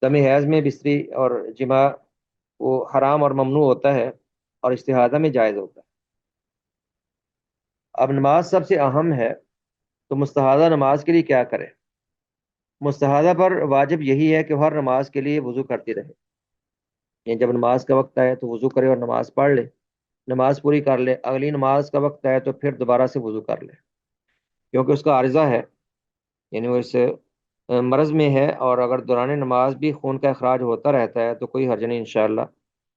دم حیض میں بستری اور جماع وہ حرام اور ممنوع ہوتا ہے اور استحاضہ میں جائز ہوتا ہے۔ اب نماز سب سے اہم ہے، تو مستحاضہ نماز کے لیے کیا کرے؟ مستحاضہ پر واجب یہی ہے کہ وہ ہر نماز کے لیے وضو کرتی رہے، یعنی جب نماز کا وقت آئے تو وضو کرے اور نماز پڑھ لے، نماز پوری کر لے، اگلی نماز کا وقت آئے تو پھر دوبارہ سے وضو کر لے، کیونکہ اس کا عارضہ ہے، یعنی وہ اس مرض میں ہے، اور اگر دوران نماز بھی خون کا اخراج ہوتا رہتا ہے تو کوئی حرج نہیں انشاءاللہ،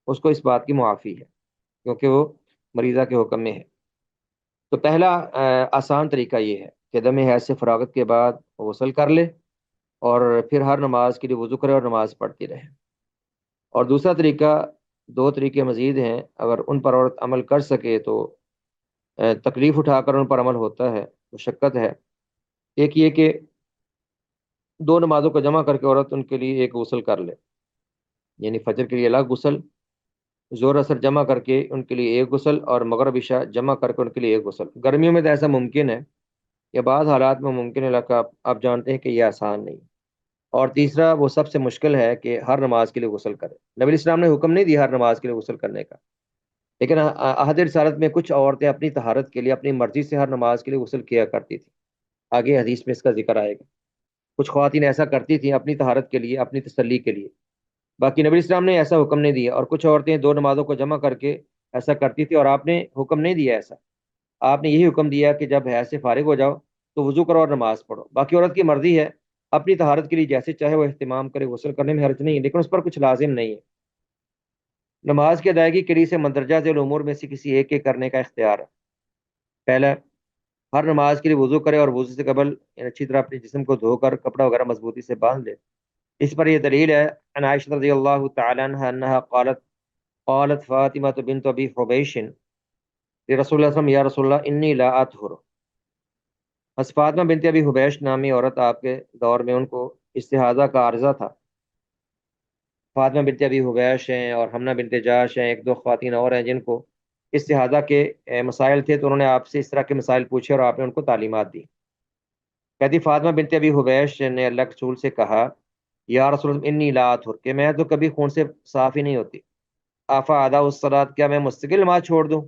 اس کو اس بات کی معافی ہے کیونکہ وہ مریضہ کے حکم میں ہے۔ تو پہلا آسان طریقہ یہ ہے کہ دم حیض سے فراغت کے بعد غسل کر لے اور پھر ہر نماز کے لیے وضو کرے اور نماز پڑھتی رہے۔ اور دوسرا طریقہ، دو طریقے مزید ہیں، اگر ان پر عورت عمل کر سکے تو تکلیف اٹھا کر ان پر عمل ہوتا ہے، مشقت ہے۔ ایک یہ کہ دو نمازوں کو جمع کر کے عورت ان کے لیے ایک غسل کر لے، یعنی فجر کے لیے الگ غسل، زور اثر جمع کر کے ان کے لیے ایک غسل، اور مغرب عشاء جمع کر کے ان کے لیے ایک غسل۔ گرمیوں میں تو ایسا ممکن ہے، یا بعض حالات میں ممکن ہے، لیکن آپ جانتے ہیں کہ یہ آسان نہیں۔ اور تیسرا وہ سب سے مشکل ہے کہ ہر نماز کے لیے غسل کرے۔ نبی اسلام نے حکم نہیں دیا ہر نماز کے لیے غسل کرنے کا، لیکن عہد رسالت میں کچھ عورتیں اپنی طہارت کے لیے اپنی مرضی سے ہر نماز کے لیے غسل کیا کرتی تھی، آگے حدیث میں اس کا ذکر آئے گا۔ کچھ خواتین ایسا کرتی تھیں اپنی طہارت کے لیے، اپنی تسلی کے لیے، باقی نبی اسلام نے ایسا حکم نہیں دیا۔ اور کچھ عورتیں دو نمازوں کو جمع کر کے ایسا کرتی تھی، اور آپ نے حکم نہیں دیا ایسا، آپ نے یہی حکم دیا کہ جب حیض سے فارغ ہو جاؤ تو وضو کرو اور نماز پڑھو، باقی عورت کی مرضی ہے، اپنی طہارت کے لیے جیسے چاہے وہ اہتمام کرے، غسل کرنے میں حرج نہیں ہے، لیکن اس پر کچھ لازم نہیں ہے۔ نماز کی ادائیگی کے لیے سے مندرجہ ذیل امور میں سے کسی ایک کے کرنے کا اختیار ہے۔ پہلا، ہر نماز کے لیے وضو کرے اور وضو سے قبل اچھی طرح اپنے جسم کو دھو کر کپڑا وغیرہ مضبوطی سے باندھ لے۔ اس پر یہ دلیل ہے ان عائشہ رضی اللہ تعالی عنہا انہا قالت فاطمہ بنت ابی حبیش رسول اللہ صلی اللہ علیہ وسلم یا رسول اللہ انی لا اطہر۔ بس فاطمہ بنت ابی حبیش نامی عورت آپ کے دور میں ان کو استحاضہ کا عارضہ تھا۔ فاطمہ بنت ابی حبیش ہیں اور حمنہ بنت جاش ہیں، ایک دو خواتین اور ہیں جن کو استحاضہ کے مسائل تھے، تو انہوں نے آپ سے اس طرح کے مسائل پوچھے اور آپ نے ان کو تعلیمات دی۔ کہتی فاطمہ بنت ابی حبیش نے اللہ کے رسول سے کہا یا رسول اللہ انی لا اطہر، کہ میں تو کبھی خون سے صاف ہی نہیں ہوتی، آفا ادا الصلاۃ، کیا میں مستقل نماز چھوڑ دوں؟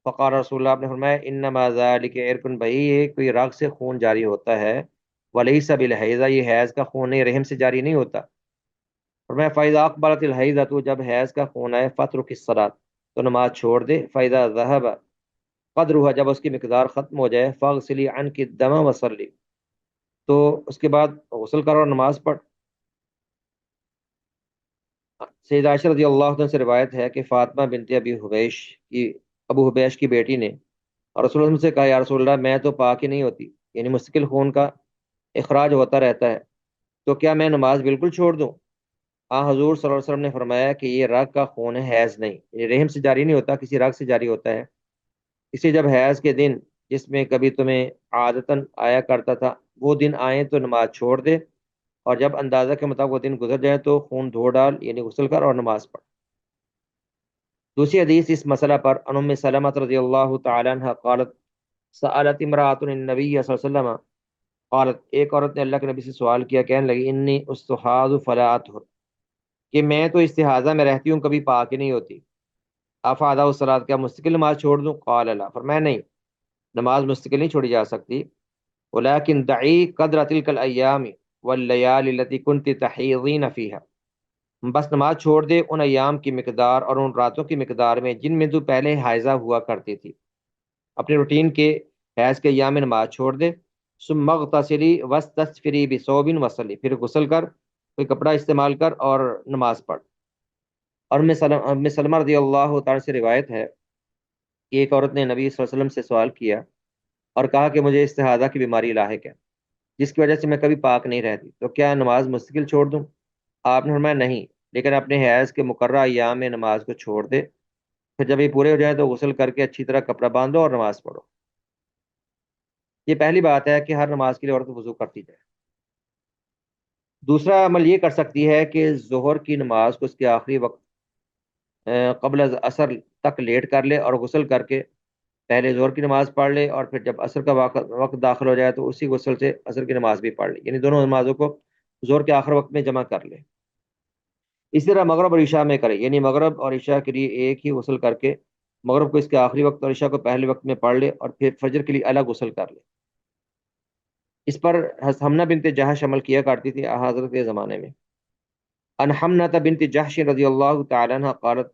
فقال رسول اللہ، آپ نے فرمایا انما ذالک عرق، بھائی یہ کوئی رگ سے خون جاری ہوتا ہے، ولیس بالحیضہ، یہ حیض کا خون نہیں، رحم سے جاری نہیں ہوتا۔ فرمایا فاذا اقبلت الحیضہ، تو جب حیض کا خون آئے فترک الصلاۃ، تو نماز چھوڑ دے، فاذا ذهب قدرها، جب اس کی مقدار ختم ہو جائے، فاغسلی عنک الدم وصلی، تو اس کے بعد غسل کر اور نماز پڑھ۔ سید عائشہ رضی اللہ عنہ سے روایت ہے کہ فاطمہ بنت ابو حبیش کی بیٹی نے اور رسول اللہ سے کہا یا رسول اللہ میں تو پاک ہی نہیں ہوتی، یعنی مستقل خون کا اخراج ہوتا رہتا ہے، تو کیا میں نماز بالکل چھوڑ دوں؟ حضور صلی اللہ علیہ وسلم نے فرمایا کہ یہ رگ کا خون ہے، حیض نہیں، یہ رحم سے جاری نہیں ہوتا، کسی رگ سے جاری ہوتا ہے۔ اسے جب حیض کے دن جس میں کبھی تمہیں عادتاً آیا کرتا تھا وہ دن آئیں تو نماز چھوڑ دے، اور جب اندازہ کے مطابق وہ دن گزر جائے تو خون دھو ڈال، یعنی غسل کر اور نماز پڑھ۔ دوسری حدیث اس مسئلہ پر ان ام سلمہ رضی اللہ تعالی عنہ قالت سألت امرأۃ النبی صلی اللہ علیہ وسلم، قالت ایک عورت نے اللہ کے نبی سے سوال کیا، کہنے لگی انی استحاض فلا اطہر، کہ میں تو استحاضہ میں رہتی ہوں، کبھی پاک ہی نہیں ہوتی، افادا الصلاۃ، کیا مستقل نماز چھوڑ دوں؟ قال لا، فرمایا نہیں، نماز مستقل نہیں چھوڑی جا سکتی، ولكن دعی قدر تلک الایام واللیال التي كنت تحیضین فیہا، بس نماز چھوڑ دے ان ایام کی مقدار اور ان راتوں کی مقدار میں جن میں تو پہلے حائضہ ہوا کرتی تھی، اپنے روٹین کے حیض کے ایام میں نماز چھوڑ دے، ثم اغتسلی واستغفری بثوب وصلی، پھر غسل کر، کوئی کپڑا استعمال کر اور نماز پڑھ۔ اور ام سلمہ رضی اللہ تعالی سے روایت ہے کہ ایک عورت نے نبی صلی اللہ علیہ وسلم سے سوال کیا اور کہا کہ مجھے استحاضہ کی بیماری لاحق ہے جس کی وجہ سے میں کبھی پاک نہیں رہتی، تو کیا نماز مستقل چھوڑ دوں؟ آپ نے فرمایا نہیں، لیکن اپنے حیض کے مقررہ ایام میں نماز کو چھوڑ دے، پھر جب یہ پورے ہو جائیں تو غسل کر کے اچھی طرح کپڑا باندھو اور نماز پڑھو۔ یہ پہلی بات ہے کہ ہر نماز کے لیے عورت وضو کرتی جائے۔ دوسرا عمل یہ کر سکتی ہے کہ ظہر کی نماز کو اس کے آخری وقت قبل از اثر تک لیٹ کر لے اور غسل کر کے پہلے ظہر کی نماز پڑھ لے، اور پھر جب عصر کا وقت داخل ہو جائے تو اسی غسل سے عصر کی نماز بھی پڑھ لے، یعنی دونوں نمازوں کو ظہر کے آخر وقت میں جمع کر لے۔ اسی طرح مغرب اور عشاء میں کرے، یعنی مغرب اور عشاء کے لیے ایک ہی غسل کر کے مغرب کو اس کے آخری وقت اور عشاء کو پہلے وقت میں پڑھ لے، اور پھر فجر کے لیے الگ غسل کر لے۔ اس پر حمنہ بنت جہش عمل کیا کرتی تھی حضرت کے زمانے میں۔ ان حمنہ بنت جہش رضی اللہ تعالی عنہ قالت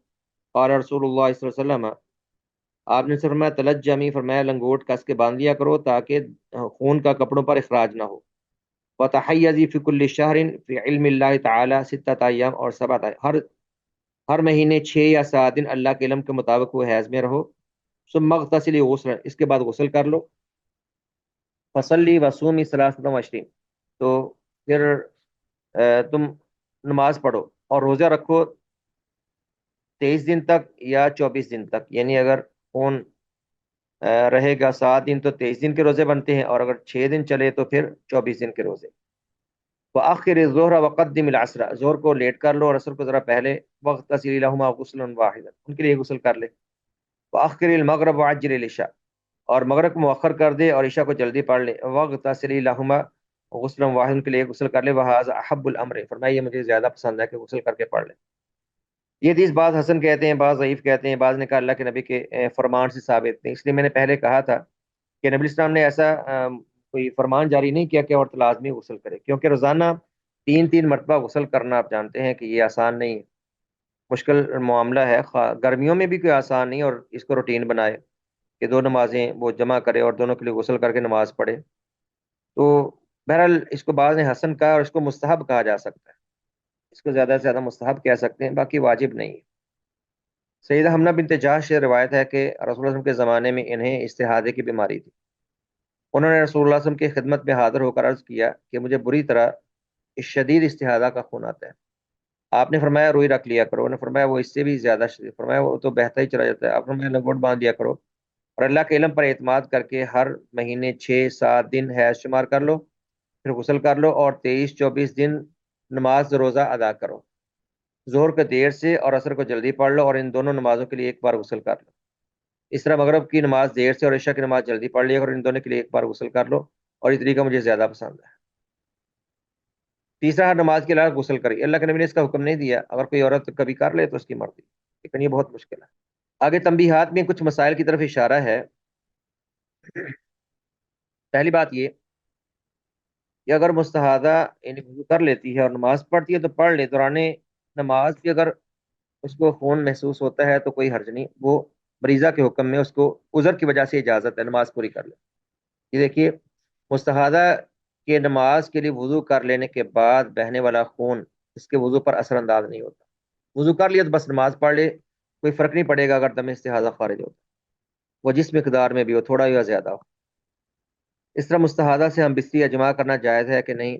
قال رسول اللہ صلی اللہ علیہ وسلم، آپ نے فرمایا تلجمی، فرمایا لنگوٹ کس کے باندھ لیا کرو تاکہ خون کا کپڑوں پر اخراج نہ ہو۔ وتحیزی فی کل شہر فی علم اللہ تعالی ستۃ ایام، اور ہر مہینے 6 یا 7 دن اللہ کے علم کے مطابق وہ حیض میں رہو۔ ثم اغتسلی غسل، اس کے بعد غسل کر لو، فصلی وصومی ثلاثۃ وعشرین، تو پھر تم نماز پڑھو اور روزہ رکھو 23 دن تک یا 24 دن تک، یعنی اگر خون رہے گا 7 دن تو 23 دن کے روزے بنتے ہیں، اور اگر 6 دن چلے تو پھر 24 دن کے روزے۔ وآخر الظہر وقدم العصر، ظہر کو لیٹ کر لو اور عصر کو ذرا پہلے، واغتسل لهما غسلا واحدا، ان کے لیے غسل کر لے۔ وآخر المغرب وعجل العشاء، اور مغرب کو مؤخر کر دے اور عشاء کو جلدی پڑھ لے۔ واغتسل لهما غسلا واحدا، ان کے لیے غسل کر لے۔ وهذا احب الامر، فرمایا یہ مجھے زیادہ پسند ہے کہ غسل کر کے پڑھ لے۔ یہ حدیث بعض حسن کہتے ہیں، بعض ضعیف کہتے ہیں، بعض نے کہا اللہ کے نبی کے فرمان سے ثابت نہیں، اس لیے میں نے پہلے کہا تھا کہ نبی اسلام نے ایسا کوئی فرمان جاری نہیں کیا کہ عورت لازمی غسل کرے، کیونکہ روزانہ 3 مرتبہ غسل کرنا آپ جانتے ہیں کہ یہ آسان نہیں ہے، مشکل معاملہ ہے، گرمیوں میں بھی کوئی آسان نہیں، اور اس کو روٹین بنائے کہ 2 نمازیں وہ جمع کرے اور دونوں کے لیے غسل کر کے نماز پڑھے۔ تو بہرحال اس کو بعض نے حسن کہا اور اس کو مستحب کہا جا سکتا ہے، اس کو زیادہ سے زیادہ مستحب کہہ سکتے ہیں، باقی واجب نہیں ہے۔ سیدہ حمنہ بنت جہش سے روایت ہے کہ رسول اللہ صلی اللہ علیہ وسلم کے زمانے میں انہیں استحاضے کی بیماری تھی۔ انہوں نے رسول اللہ صلی اللہ علیہ وسلم کی خدمت میں حاضر ہو کر عرض کیا کہ مجھے بری طرح شدید استحاضہ کا خون آتا ہے۔ آپ نے فرمایا روئی رکھ لیا کرو، انہوں نے فرمایا وہ اس سے بھی زیادہ شدید، فرمایا وہ تو بہتا ہی چلا جاتا ہے، آپ نے فرمایا لنگوٹ باندھ دیا کرو اور اللہ کے علم پر اعتماد کر کے ہر مہینے 6 7 دن حیض شمار کر لو، پھر غسل کر لو اور 23 24 دن نماز روزہ ادا کرو، ظہر کو دیر سے اور عصر کو جلدی پڑھ لو اور ان دونوں نمازوں کے لیے ایک بار غسل کر لو۔ اس طرح مغرب کی نماز دیر سے اور عشاء کی نماز جلدی پڑھ لیا اور ان دونوں کے لیے ایک بار غسل کر لو، اور یہ طریقہ مجھے زیادہ پسند ہے۔ تیسرا، ہر نماز کے علاوہ غسل کری، اللہ کے نبی نے اس کا حکم نہیں دیا، اگر کوئی عورت کبھی کر لے تو اس کی مرضی، لیکن یہ بہت مشکل ہے۔ آگے تنبیہات میں کچھ مسائل کی طرف اشارہ ہے۔ پہلی بات یہ کہ اگر مستحاضہ یعنی وضو کر لیتی ہے اور نماز پڑھتی ہے تو پڑھ لے، دوران نماز بھی اگر اس کو خون محسوس ہوتا ہے تو کوئی حرج نہیں، وہ مریضہ کے حکم میں اس کو عذر کی وجہ سے اجازت ہے، نماز پوری کر لے۔ یہ دیکھیے، مستحاضہ کے نماز کے لیے وضو کر لینے کے بعد بہنے والا خون اس کے وضو پر اثر انداز نہیں ہوتا۔ وضو کر لیا تو بس نماز پڑھ لے، کوئی فرق نہیں پڑے گا اگر دم استحاضہ خارج ہوتا، وہ جس مقدار میں بھی ہو، تھوڑا یا زیادہ ہو۔ اس طرح مستحاضہ سے ہم بستری یا جماع کرنا جائز ہے کہ نہیں،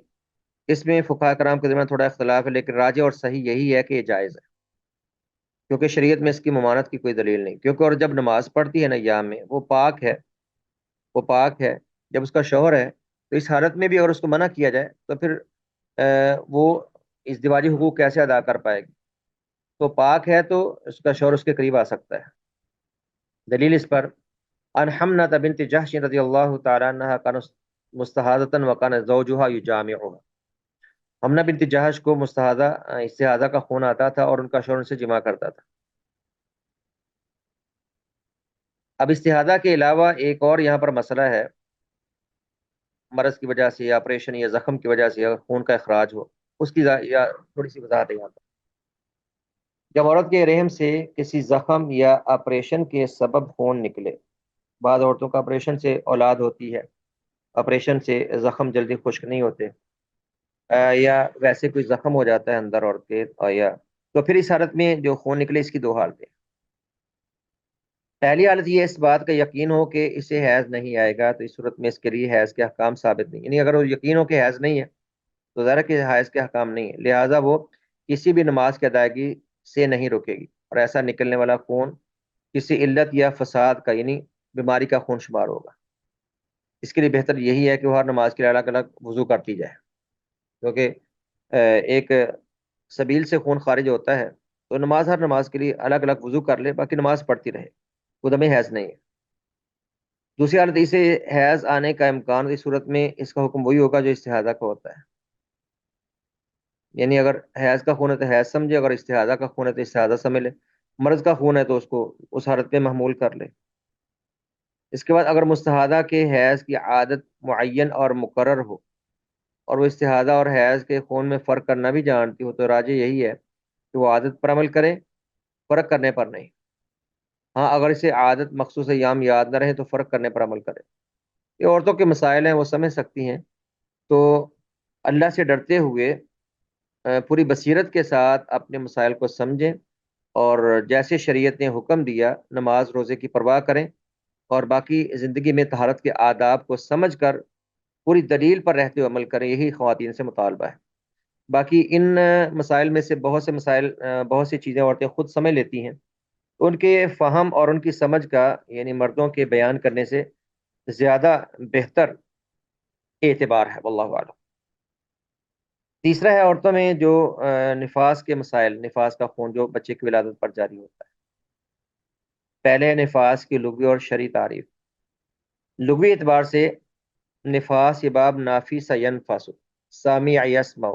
اس میں فقہاء کرام کے درمیان تھوڑا اختلاف ہے، لیکن راجح اور صحیح یہی ہے کہ یہ جائز ہے، کیونکہ شریعت میں اس کی ممانعت کی کوئی دلیل نہیں، کیونکہ اور جب نماز پڑھتی ہے نا ایام میں وہ پاک ہے، وہ پاک ہے، جب اس کا شوہر ہے تو اس حالت میں بھی اگر اس کو منع کیا جائے تو پھر وہ ازدواجی حقوق کیسے ادا کر پائے گی؟ تو پاک ہے تو اس کا شوہر اس کے قریب آ سکتا ہے۔ دلیل اس پر ان حمنہ بنت جحش رضی اللہ تعالی عنہا کان مستحاضۃ وکان زوجها یجامعها۔ حمنہ بنت جحش کو مستحاضہ استحاضہ کا خون آتا تھا اور ان کا شوہر ان سے جماع کرتا تھا۔ اب استحاضہ کے علاوہ ایک اور یہاں پر مسئلہ ہے، مرض کی وجہ سے یا آپریشن یا زخم کی وجہ سے اگر خون کا اخراج ہو، اس کی یا تھوڑی سی وضاحت ہے یہاں پر۔ جب عورت کے رحم سے کسی زخم یا آپریشن کے سبب خون نکلے، بعض عورتوں کا آپریشن سے اولاد ہوتی ہے، آپریشن سے زخم جلدی خشک نہیں ہوتے، یا ویسے کوئی زخم ہو جاتا ہے اندر عورت کے، یا تو پھر اس حالت میں جو خون نکلے اس کی دو حالتیں۔ پہلی حالت یہ اس بات کا یقین ہو کہ اسے حیض نہیں آئے گا، تو اس صورت میں اس کے لیے حیض کے احکام ثابت نہیں، یعنی اگر وہ یقین ہو کہ حیض نہیں ہے تو ظاہر ہے کہ حیض کے احکام نہیں ہے، لہٰذا وہ کسی بھی نماز کی ادائیگی سے نہیں روکے گی، اور ایسا نکلنے والا خون کسی علت یا فساد کا یعنی بیماری کا خون شمار ہوگا۔ اس کے لیے بہتر یہی ہے کہ وہ ہر نماز کے لیے الگ الگ وضو کرتی جائے، کیونکہ ایک سبیل سے خون خارج ہوتا ہے تو نماز ہر نماز کے لیے الگ الگ وضو کر لے، باقی نماز پڑھتی رہے، وہ دم حیض نہیں ہے۔ دوسری حالت اسے حیض آنے کا امکان، اس صورت میں اس کا حکم وہی ہوگا جو استحاضہ کا ہوتا ہے، یعنی اگر حیض کا خون ہے تو حیض سمجھے، اگر استحاضہ کا خون ہے تو استحاضہ سمجھ لے، مرض کا خون ہے تو اس کو اس حالت پہ محمول کر لے۔ اس کے بعد اگر مستحاضہ کے حیض کی عادت معین اور مقرر ہو اور وہ استحاضہ اور حیض کے خون میں فرق کرنا بھی جانتی ہو تو راجح یہی ہے کہ وہ عادت پر عمل کرے، فرق کرنے پر نہیں۔ ہاں اگر اسے عادت مخصوص ایام یاد نہ رہے تو فرق کرنے پر عمل کرے۔ یہ عورتوں کے مسائل ہیں، وہ سمجھ سکتی ہیں، تو اللہ سے ڈرتے ہوئے پوری بصیرت کے ساتھ اپنے مسائل کو سمجھیں، اور جیسے شریعت نے حکم دیا نماز روزے کی پرواہ کریں، اور باقی زندگی میں طہارت کے آداب کو سمجھ کر پوری دلیل پر رہتے ہوئے عمل کریں، یہی خواتین سے مطالبہ ہے۔ باقی ان مسائل میں سے بہت سے مسائل، بہت سی چیزیں عورتیں خود سمجھ لیتی ہیں، ان کے فہم اور ان کی سمجھ کا یعنی مردوں کے بیان کرنے سے زیادہ بہتر اعتبار ہے، واللہ اعلم۔ تیسرا ہے عورتوں میں جو نفاس کے مسائل، نفاس کا خون جو بچے کی ولادت پر جاری ہوتا ہے۔ پہلے نفاس کی لغوی اور شرعی تعریف۔ لغوی اعتبار سے نفاس یہ باب نافیس ینفس سامع یسمع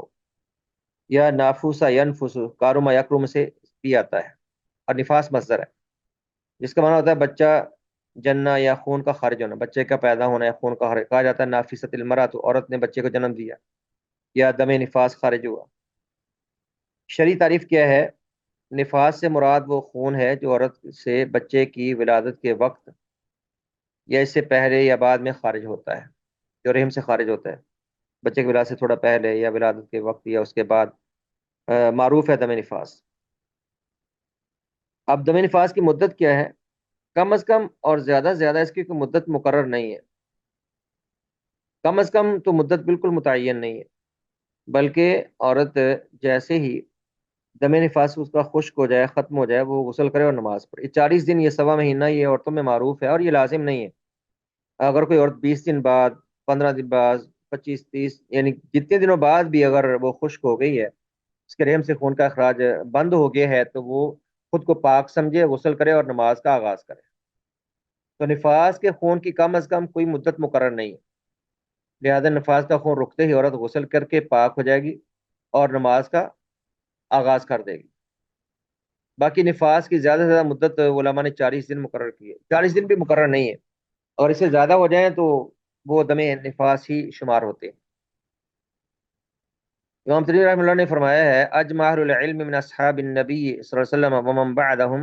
یا نافوس ینفس کارما یکرم سے بھی آتا ہے، اور نفاس مصدر ہے جس کا معنی ہوتا ہے بچہ جننا یا خون کا خارج ہونا، بچے کا پیدا ہونا یا خون کا خارج، کہا جاتا ہے نافست المرأۃ، عورت نے بچے کو جنم دیا یا دم نفاس خارج ہوا۔ شرعی تعریف کیا ہے؟ نفاس سے مراد وہ خون ہے جو عورت سے بچے کی ولادت کے وقت یا اس سے پہلے یا بعد میں خارج ہوتا ہے، جو رحم سے خارج ہوتا ہے، بچے کی ولادت سے تھوڑا پہلے یا ولادت کے وقت یا اس کے بعد، معروف ہے دم نفاس۔ اب دم نفاس کی مدت کیا ہے؟ کم از کم اور زیادہ سے زیادہ اس کی کوئی مدت مقرر نہیں ہے، کم از کم تو مدت بالکل متعین نہیں ہے، بلکہ عورت جیسے ہی دم نفاس اس کا خشک ہو جائے، ختم ہو جائے، وہ غسل کرے اور نماز پڑھے۔ 40 دن، یہ سوا مہینہ، یہ عورتوں میں معروف ہے اور یہ لازم نہیں ہے۔ اگر کوئی عورت 20 دن بعد، 15 دن بعد، 25 30، یعنی جتنے دنوں بعد بھی اگر وہ خشک ہو گئی ہے، اس کے رحم سے خون کا اخراج بند ہو گیا ہے، تو وہ خود کو پاک سمجھے، غسل کرے اور نماز کا آغاز کرے۔ تو نفاس کے خون کی کم از کم کوئی مدت مقرر نہیں ہے، لہذا نفاس کا خون رکتے ہی عورت غسل کر کے پاک ہو جائے گی اور نماز کا آغاز کر دے گی۔ باقی نفاس کی زیادہ سے زیادہ مدت علماء نے 40 دن مقرر کی ہے، 40 دن بھی مقرر نہیں ہے، اور اس سے زیادہ ہو جائیں تو وہ دم نفاس ہی شمار ہوتے ہیں۔ امام ترمذی رحمۃ اللہ نے فرمایا ہے، اجمع اہل العلم من اصحاب النبی صلی اللہ علیہ وسلم ومن بعدهم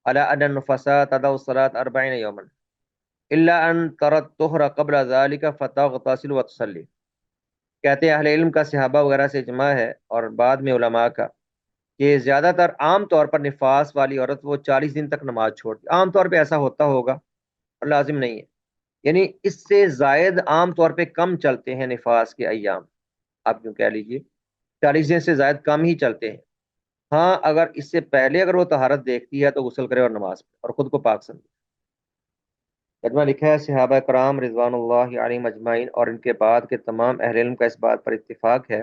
على ان النفساء تدع الصلاة 40 يوما الا ان ترى الطهر قبل ذلك فتغتسل وتصلي۔ کہتے ہیں اہل علم کا، صحابہ وغیرہ سے اجماع ہے، اور بعد میں علماء کا، کہ زیادہ تر عام طور پر نفاس والی عورت وہ 40 دن تک نماز چھوڑتی، عام طور پہ ایسا ہوتا ہوگا اور لازم نہیں ہے، یعنی اس سے زائد عام طور پہ کم چلتے ہیں نفاس کے ایام، آپ یوں کہہ لیجیے 40 دن سے زائد کم ہی چلتے ہیں۔ ہاں اگر اس سے پہلے اگر وہ طہارت دیکھتی ہے تو غسل کرے اور نماز پڑھے اور خود کو پاک سمجھے۔ ترجمہ لکھا ہے، صحابہ کرام رضوان اللہ علیہم اجمعین اور ان کے بعد کے تمام اہل علم کا اس بات پر اتفاق ہے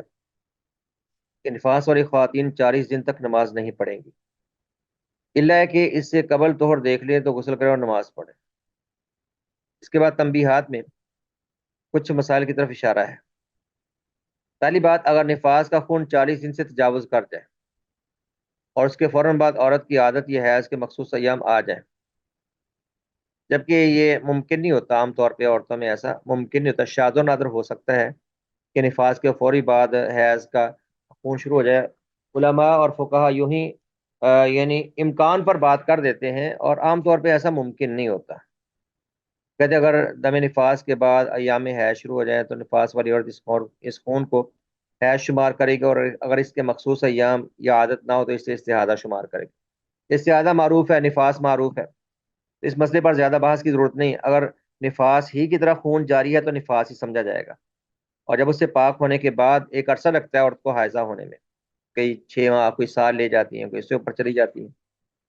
کہ نفاس والی خواتین 40 دن تک نماز نہیں پڑھیں گی، الا کہ اس سے قبل طہر دیکھ لیں تو غسل کرے اور نماز پڑھے۔ اس کے بعد تنبیہات میں کچھ مسائل کی طرف اشارہ ہے۔ پہلی بات، اگر نفاس کا خون 40 دن سے تجاوز کر جائے اور اس کے فوراً بعد عورت کی عادت یا حیض کے مخصوص ایام آ جائیں، جبکہ یہ ممکن نہیں ہوتا، عام طور پہ عورتوں میں ایسا ممکن نہیں ہوتا، شاذ و نادر ہو سکتا ہے کہ نفاس کے فوری بعد حیض کا خون شروع ہو جائے۔ علماء اور فقہا یوں ہی یعنی امکان پر بات کر دیتے ہیں، اور عام طور پہ ایسا ممکن نہیں ہوتا۔ کہتے اگر دم نفاس کے بعد ایام حیض شروع ہو جائیں تو نفاس والی عورت اس خون کو حیض شمار کرے گی، اور اگر اس کے مخصوص ایام یا عادت نہ ہو تو اسے استحاضہ شمار کرے گی۔ استحاضہ معروف ہے، نفاس معروف ہے، اس مسئلے پر زیادہ بحث کی ضرورت نہیں۔ اگر نفاس ہی کی طرح خون جاری ہے تو نفاس ہی سمجھا جائے گا، اور جب اس سے پاک ہونے کے بعد ایک عرصہ لگتا ہے عورت کو حائضہ ہونے میں، کئی 6 ماہ، کوئی سال لے جاتی ہیں، کوئی اس سے اوپر چلی جاتی ہیں،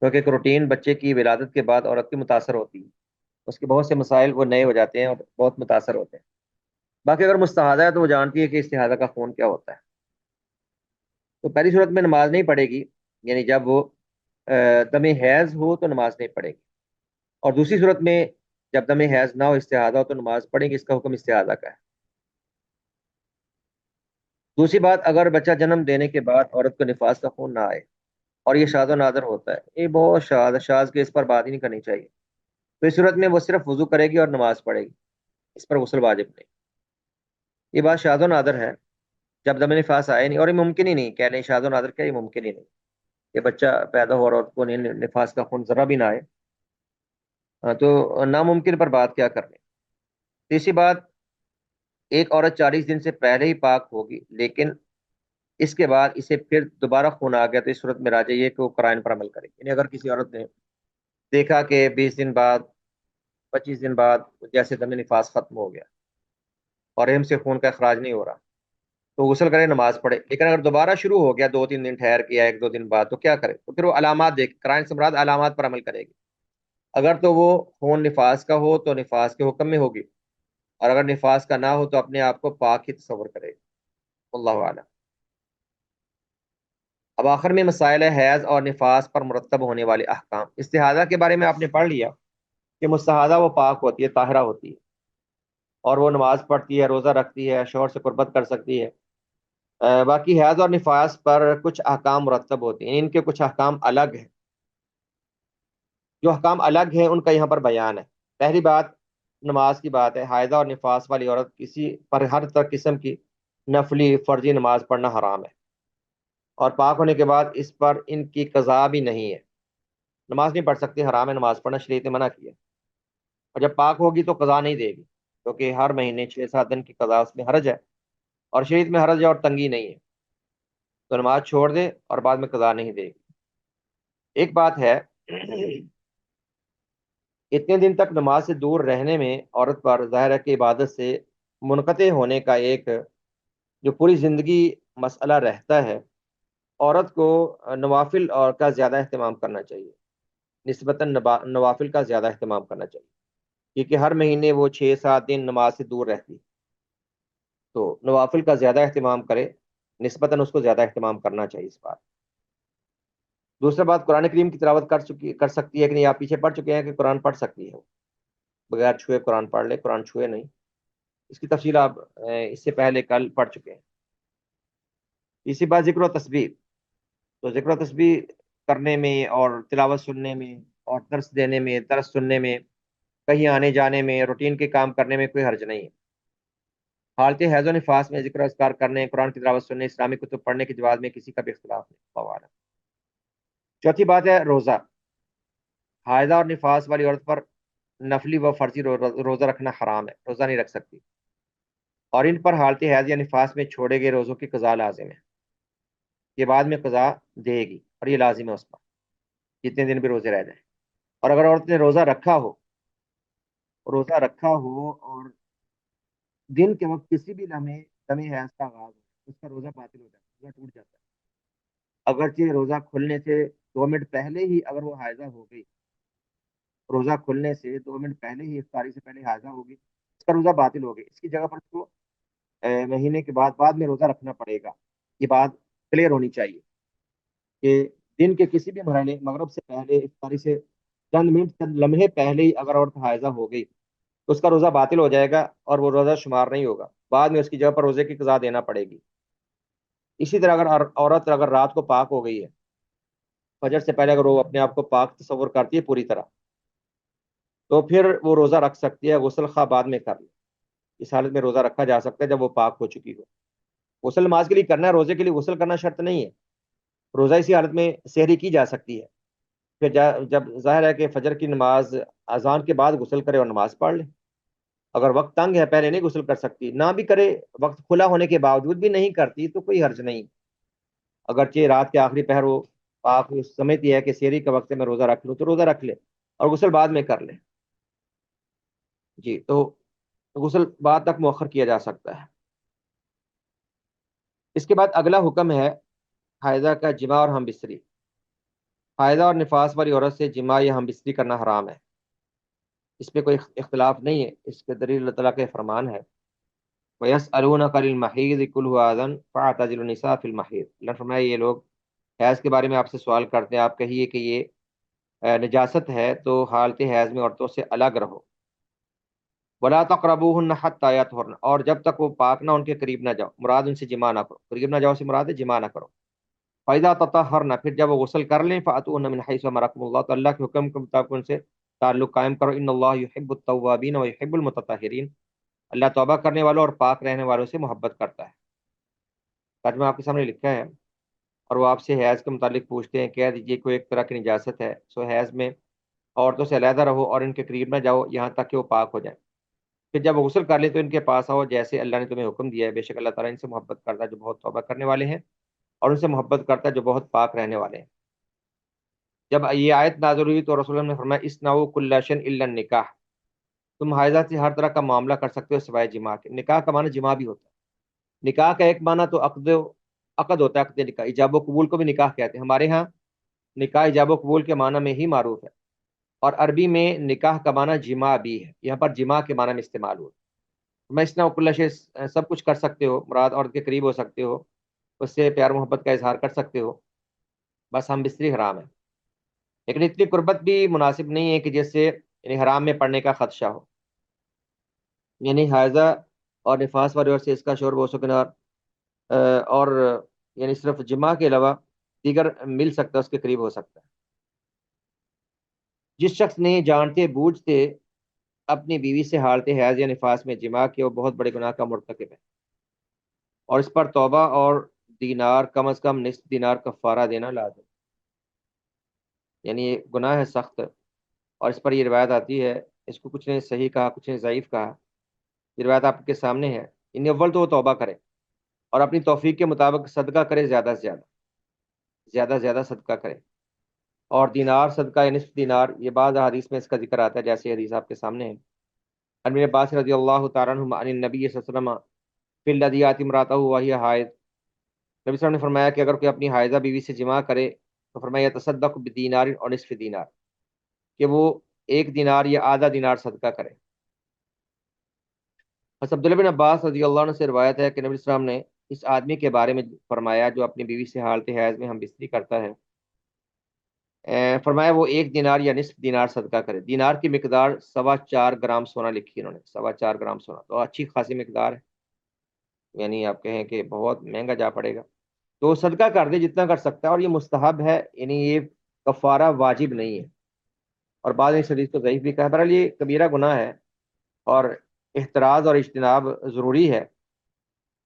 کیونکہ ایک روٹین بچے کی ولادت کے بعد عورت کی متاثر ہوتی ہے، اس کے بہت سے مسائل وہ نئے ہو جاتے ہیں اور بہت متاثر ہوتے ہیں۔ باقی اگر مستحاضہ ہے تو وہ جانتی ہے کہ استحاضہ کا خون کیا ہوتا ہے، تو پہلی صورت میں نماز نہیں پڑھے گی، یعنی جب وہ دم حیض ہو تو نماز نہیں پڑھے گی، اور دوسری صورت میں جب دم حیض نہ ہو، استحاضہ ہو، تو نماز پڑھیں گے، اس کا حکم استحاضہ کا ہے۔ دوسری بات، اگر بچہ جنم دینے کے بعد عورت کو نفاس کا خون نہ آئے اور یہ شاذ و نادر ہوتا ہے، یہ بہت شاذ کے، اس پر بات ہی نہیں کرنی چاہیے، تو اس صورت میں وہ صرف وضو کرے گی اور نماز پڑھے گی، اس پر غسل واجب نہیں۔ یہ بات شاذ و نادر ہے، جب دم نفاس آئے نہیں، اور یہ ممکن ہی نہیں، کہہ لیں شاذ و نادر کیا، یہ ممکن ہی نہیں کہ بچہ پیدا ہو اور عورت کو نفاس کا خون ذرا بھی نہ آئے، تو ناممکن پر بات کیا کرنے۔ تیسری بات، ایک عورت 40 دن سے پہلے ہی پاک ہوگی، لیکن اس کے بعد اسے پھر دوبارہ خون آ گیا، تو اس صورت میں راجع یہ کہ وہ قرائن پر عمل کرے، یعنی اگر کسی عورت نے دیکھا کہ 20 دن بعد، 25 دن بعد جیسے دم نفاس ختم ہو گیا اور رحم سے خون کا اخراج نہیں ہو رہا، تو غسل کرے، نماز پڑھے، لیکن اگر دوبارہ شروع ہو گیا 2 3 دن ٹھہر کے یا 1 2 دن بعد، تو کیا کرے؟ تو پھر وہ علامات دیکھ، قرائن سے مراد علامات پر عمل کرے گی۔ اگر تو وہ خون نفاس کا ہو تو نفاس کے حکم میں ہوگی، اور اگر نفاس کا نہ ہو تو اپنے آپ کو پاک ہی تصور کرے گی۔ اللہ اعلم۔ اب آخر میں مسائل حیض اور نفاس پر مرتب ہونے والے احکام۔ استحاضہ کے بارے میں آپ نے پڑھ لیا کہ مستحاضہ وہ پاک ہوتی ہے، طاہرہ ہوتی ہے، اور وہ نماز پڑھتی ہے، روزہ رکھتی ہے، شوہر سے قربت کر سکتی ہے۔ باقی حیض اور نفاس پر کچھ احکام مرتب ہوتے ہیں، ان کے کچھ احکام الگ ہیں، جو احکام الگ ہیں ان کا یہاں پر بیان ہے۔ پہلی بات نماز کی بات ہے، حائضہ اور نفاس والی عورت کسی پر ہر طرح قسم کی نفلی فرضی نماز پڑھنا حرام ہے، اور پاک ہونے کے بعد اس پر ان کی قضا بھی نہیں ہے، نماز نہیں پڑھ سکتی، حرام ہے نماز پڑھنا، شریعت نے منع کیا، اور جب پاک ہوگی تو قضا نہیں دے گی، کیونکہ ہر مہینے 6 7 دن کی قضا اس میں حرج ہے، اور شریعت میں حرج ہے اور تنگی نہیں ہے، تو نماز چھوڑ دے اور بعد میں قضا نہیں دے گی۔ ایک بات ہے اتنے دن تک نماز سے دور رہنے میں عورت پر ظاہر ہے کہ عبادت سے منقطع ہونے کا ایک جو پوری زندگی مسئلہ رہتا ہے، عورت کو نوافل اور کا زیادہ اہتمام کرنا چاہیے، نسبتاً نوافل کا زیادہ اہتمام کرنا چاہیے، کیونکہ ہر مہینے وہ 6 7 دن نماز سے دور رہتی، تو نوافل کا زیادہ اہتمام کرے، نسبتاً اس کو زیادہ اہتمام کرنا چاہیے اس بات۔ دوسرا بات، قرآن کریم کی تلاوت کر سکتی ہے کہ نہیں؟ آپ پیچھے پڑھ چکے ہیں کہ قرآن پڑھ سکتی ہے، بغیر چھوئے قرآن پڑھ لے، قرآن چھوئے نہیں، اس کی تفصیل آپ اس سے پہلے کل پڑھ چکے ہیں۔ اسی بات ذکر و تسبیح، تو ذکر و تسبیح کرنے میں اور تلاوت سننے میں اور درس دینے میں، درس سننے میں، کہیں آنے جانے میں، روٹین کے کام کرنے میں کوئی حرج نہیں ہے۔ حالت حیض و نفاس میں ذکر و اذکار کرنے، قرآن کی تلاوت سننے، اسلامی کتب پڑھنے کے جواز میں کسی کا بھی اختلاف نہیں، فوارہ۔ چوتھی بات ہے روزہ۔ حائضہ اور نفاس والی عورت پر نفلی و فرضی روزہ رکھنا حرام ہے، روزہ نہیں رکھ سکتی، اور ان پر حالت حیض یا نفاس میں چھوڑے گئے روزوں کی قضا لازم ہے، یہ بعد میں قضا دے گی اور یہ لازم ہے اس پر، جتنے دن بھی روزے رہ جائیں۔ اور اگر عورت نے روزہ رکھا ہو اور دن کے وقت کسی بھی لمحے دم حیض کا آغاز ہو، اس کا روزہ باطل ہو جاتا ہے، روزہ ٹوٹ جاتا ہے، اگرچہ روزہ کھلنے سے 2 منٹ پہلے ہی اگر وہ حائضہ ہو گئی، روزہ کھلنے سے 2 منٹ پہلے ہی، افطاری سے پہلے حائضہ ہوگی، اس کا روزہ باطل ہو گئی، اس کی جگہ پر اس کو مہینے کے بعد میں روزہ رکھنا پڑے گا۔ یہ بات کلیئر ہونی چاہیے کہ دن کے کسی بھی مرحلے، مغرب سے پہلے، افطاری سے چند منٹ، چند لمحے پہلے ہی اگر عورت حائضہ ہو گئی تو اس کا روزہ باطل ہو جائے گا اور وہ روزہ شمار نہیں ہوگا، بعد میں اس کی جگہ پر روزے کی قضا دینا پڑے گی۔ اسی طرح اگر عورت اگر رات کو پاک ہو گئی ہے، فجر سے پہلے اگر وہ اپنے آپ کو پاک تصور کرتی ہے پوری طرح، تو پھر وہ روزہ رکھ سکتی ہے، غسل خواہ بعد میں کر لے، اس حالت میں روزہ رکھا جا سکتا ہے جب وہ پاک ہو چکی ہو۔ غسل نماز کے لیے کرنا ہے، روزے کے لیے غسل کرنا شرط نہیں ہے، روزہ اسی حالت میں سحری کی جا سکتی ہے، پھر جب ظاہر ہے کہ فجر کی نماز اذان کے بعد غسل کرے اور نماز پڑھ لے۔ اگر وقت تنگ ہے، پہلے نہیں غسل کر سکتی، نہ بھی کرے، وقت کھلا ہونے کے باوجود بھی نہیں کرتی تو کوئی حرج نہیں، اگرچہ رات کے آخری پہر وہ پاک سمجھتی ہے کہ سحری کے وقت میں روزہ رکھ لوں تو روزہ رکھ لے اور غسل بعد میں کر لے۔ جی، تو غسل بعد تک مؤخر کیا جا سکتا ہے۔ اس کے بعد اگلا حکم ہے حائضہ کا جماع اور ہم بستری۔ حائضہ اور نفاس والی عورت سے جماع یا ہم بستری کرنا حرام ہے، اس پہ کوئی اختلاف نہیں ہے، اس کے دلیل اللہ تعالیٰ کے فرمان ہے، وَيَسْأَلُونَكَ لِلْمَحِيضِ قُلْ هُوَ أَذًى فَاعْتَزِلُوا النِّسَاءَ فِي الْمَحِيضِ۔ اللہ نے فرمایا یہ لوگ حیض کے بارے میں آپ سے سوال کرتے ہیں، آپ کہیے کہ یہ نجاست ہے تو حالت حیض میں عورتوں سے الگ رہو، وَلَا تَقْرَبُوهُنَّ حَتَّى يَطْهُرْنَ، اور جب تک وہ پاک نہ ان کے قریب نہ جاؤ، مراد ان سے جماع نہ کرو، قریب نہ جاؤ سے مراد ہے جماع نہ کرو۔ فَإِذَا تَطَهَّرْنَ، پھر جب وہ غسل کر لیں، فَأْتُوهُنَّ مِنْ حَيْثُ أَمَرَكُمُ اللَّهُ، تو اللہ کے حکم کے مطابق ان سے تعلق قائم کرو، إِنَّ اللَّهَ يُحِبُّ التَّوَّابِينَ وَيُحِبُّ الْمُتَطَهِّرِينَ، اللہ توبہ کرنے والوں اور پاک رہنے والوں سے محبت کرتا ہے۔ ترجمہ آپ کے سامنے لکھا ہے، اور وہ آپ سے حیض کے متعلق پوچھتے ہیں، کہہ دیجیے کوئی ایک طرح کی نجاست ہے، سو حیض میں عورتوں سے علیحدہ رہو اور ان کے قریب نہ جاؤ یہاں تک کہ وہ پاک ہو جائیں، پھر جب وہ غسل کر لیں تو ان کے پاس آؤ جیسے اللہ نے تمہیں حکم دیا ہے، بے شک اللہ تعالیٰ ان سے محبت کرتا ہے جو بہت توبہ کرنے والے ہیں، اور ان سے محبت کرتا ہے جو بہت پاک رہنے والے ہیں۔ جب یہ آیت نازل ہوئی تو رسول اللہ نے فرمایا اسنعوا کل شیء الا النکاح، تم حائضہ سے ہر طرح کا معاملہ کر سکتے ہو سوائے جماع کے۔ نکاح کا معنی جماع بھی ہوتا ہے، نکاح کا ایک معنی تو عقد ہوتا ہے، عقد نکاح، ایجاب و قبول کو بھی نکاح کہتے ہیں، ہمارے ہاں نکاح ایجاب و قبول کے معنی میں ہی معروف ہے، اور عربی میں نکاح کا معنی جماع بھی ہے، یہاں پر جماع کے معنی میں استعمال ہوا۔ میں اسنا کل شے، سب کچھ کر سکتے ہو، مراد عورت کے قریب ہو سکتے ہو، اس سے پیار محبت کا اظہار کر سکتے ہو، بس ہم بستری حرام ہے، لیکن اتنی قربت بھی مناسب نہیں ہے کہ جس سے یعنی حرام میں پڑنے کا خدشہ ہو، یعنی حائضہ اور نفاس والے عورت سے اس کا شور ہو سکنا، اور یعنی صرف جماع کے علاوہ دیگر مل سکتا ہے، اس کے قریب ہو سکتا ہے۔ جس شخص نے جانتے بوجھتے اپنی بیوی سے حالت حیض یا نفاس میں جماع کیا وہ بہت بڑے گناہ کا مرتکب ہے، اور اس پر توبہ اور دینار، کم از کم نصف دینار کفارہ دینا لازم، یعنی یہ گناہ ہے سخت، اور اس پر یہ روایت آتی ہے، اس کو کچھ نے صحیح کہا، کچھ نے ضعیف کہا، یہ روایت آپ کے سامنے ہے، ان اول تو وہ توبہ کرے اور اپنی توفیق کے مطابق صدقہ کرے، زیادہ سے زیادہ، زیادہ سے زیادہ صدقہ کرے، اور دینار صدقہ یا نصف دینار، یہ بعض حدیث میں اس کا ذکر آتا ہے، جیسے حدیث آپ کے سامنے ہے۔ عن ابن عباس رضی اللہ تعالیٰ عنہما عن النبی صلی اللہ علیہ وسلم فی الذی یاتی امرأتہ وہی حائض، نبی صلی اللہ علیہ وسلم نے فرمایا کہ اگر کوئی اپنی حائضہ بیوی سے جماع کرے تو فرمایا تصدق بدینار اور نصف دینار، کہ وہ ایک دینار یا آدھا دینار صدقہ کرے۔ بس عبداللہ بن عباس رضی اللہ عنہ سے روایت ہے کہ نبی صلی اللہ علیہ وسلم نے اس آدمی کے بارے میں فرمایا جو اپنی بیوی سے حالت حیض میں ہم بستری کرتا ہے، فرمایا وہ ایک دینار یا نصف دینار صدقہ کرے۔ دینار کی مقدار 4.25 گرام سونا لکھی انہوں نے، 4.25 گرام سونا تو اچھی خاصی مقدار ہے، یعنی آپ کہیں کہ بہت مہنگا جا پڑے گا، تو صدقہ کر دے جتنا کر سکتا ہے، اور یہ مستحب ہے، یعنی یہ کفارہ واجب نہیں ہے، اور بعض نے اس حدیث کو ضعیف بھی کہا ہے۔ بہرحال یہ کبیرہ گناہ ہے، اور احتراز اور اجتناب ضروری ہے،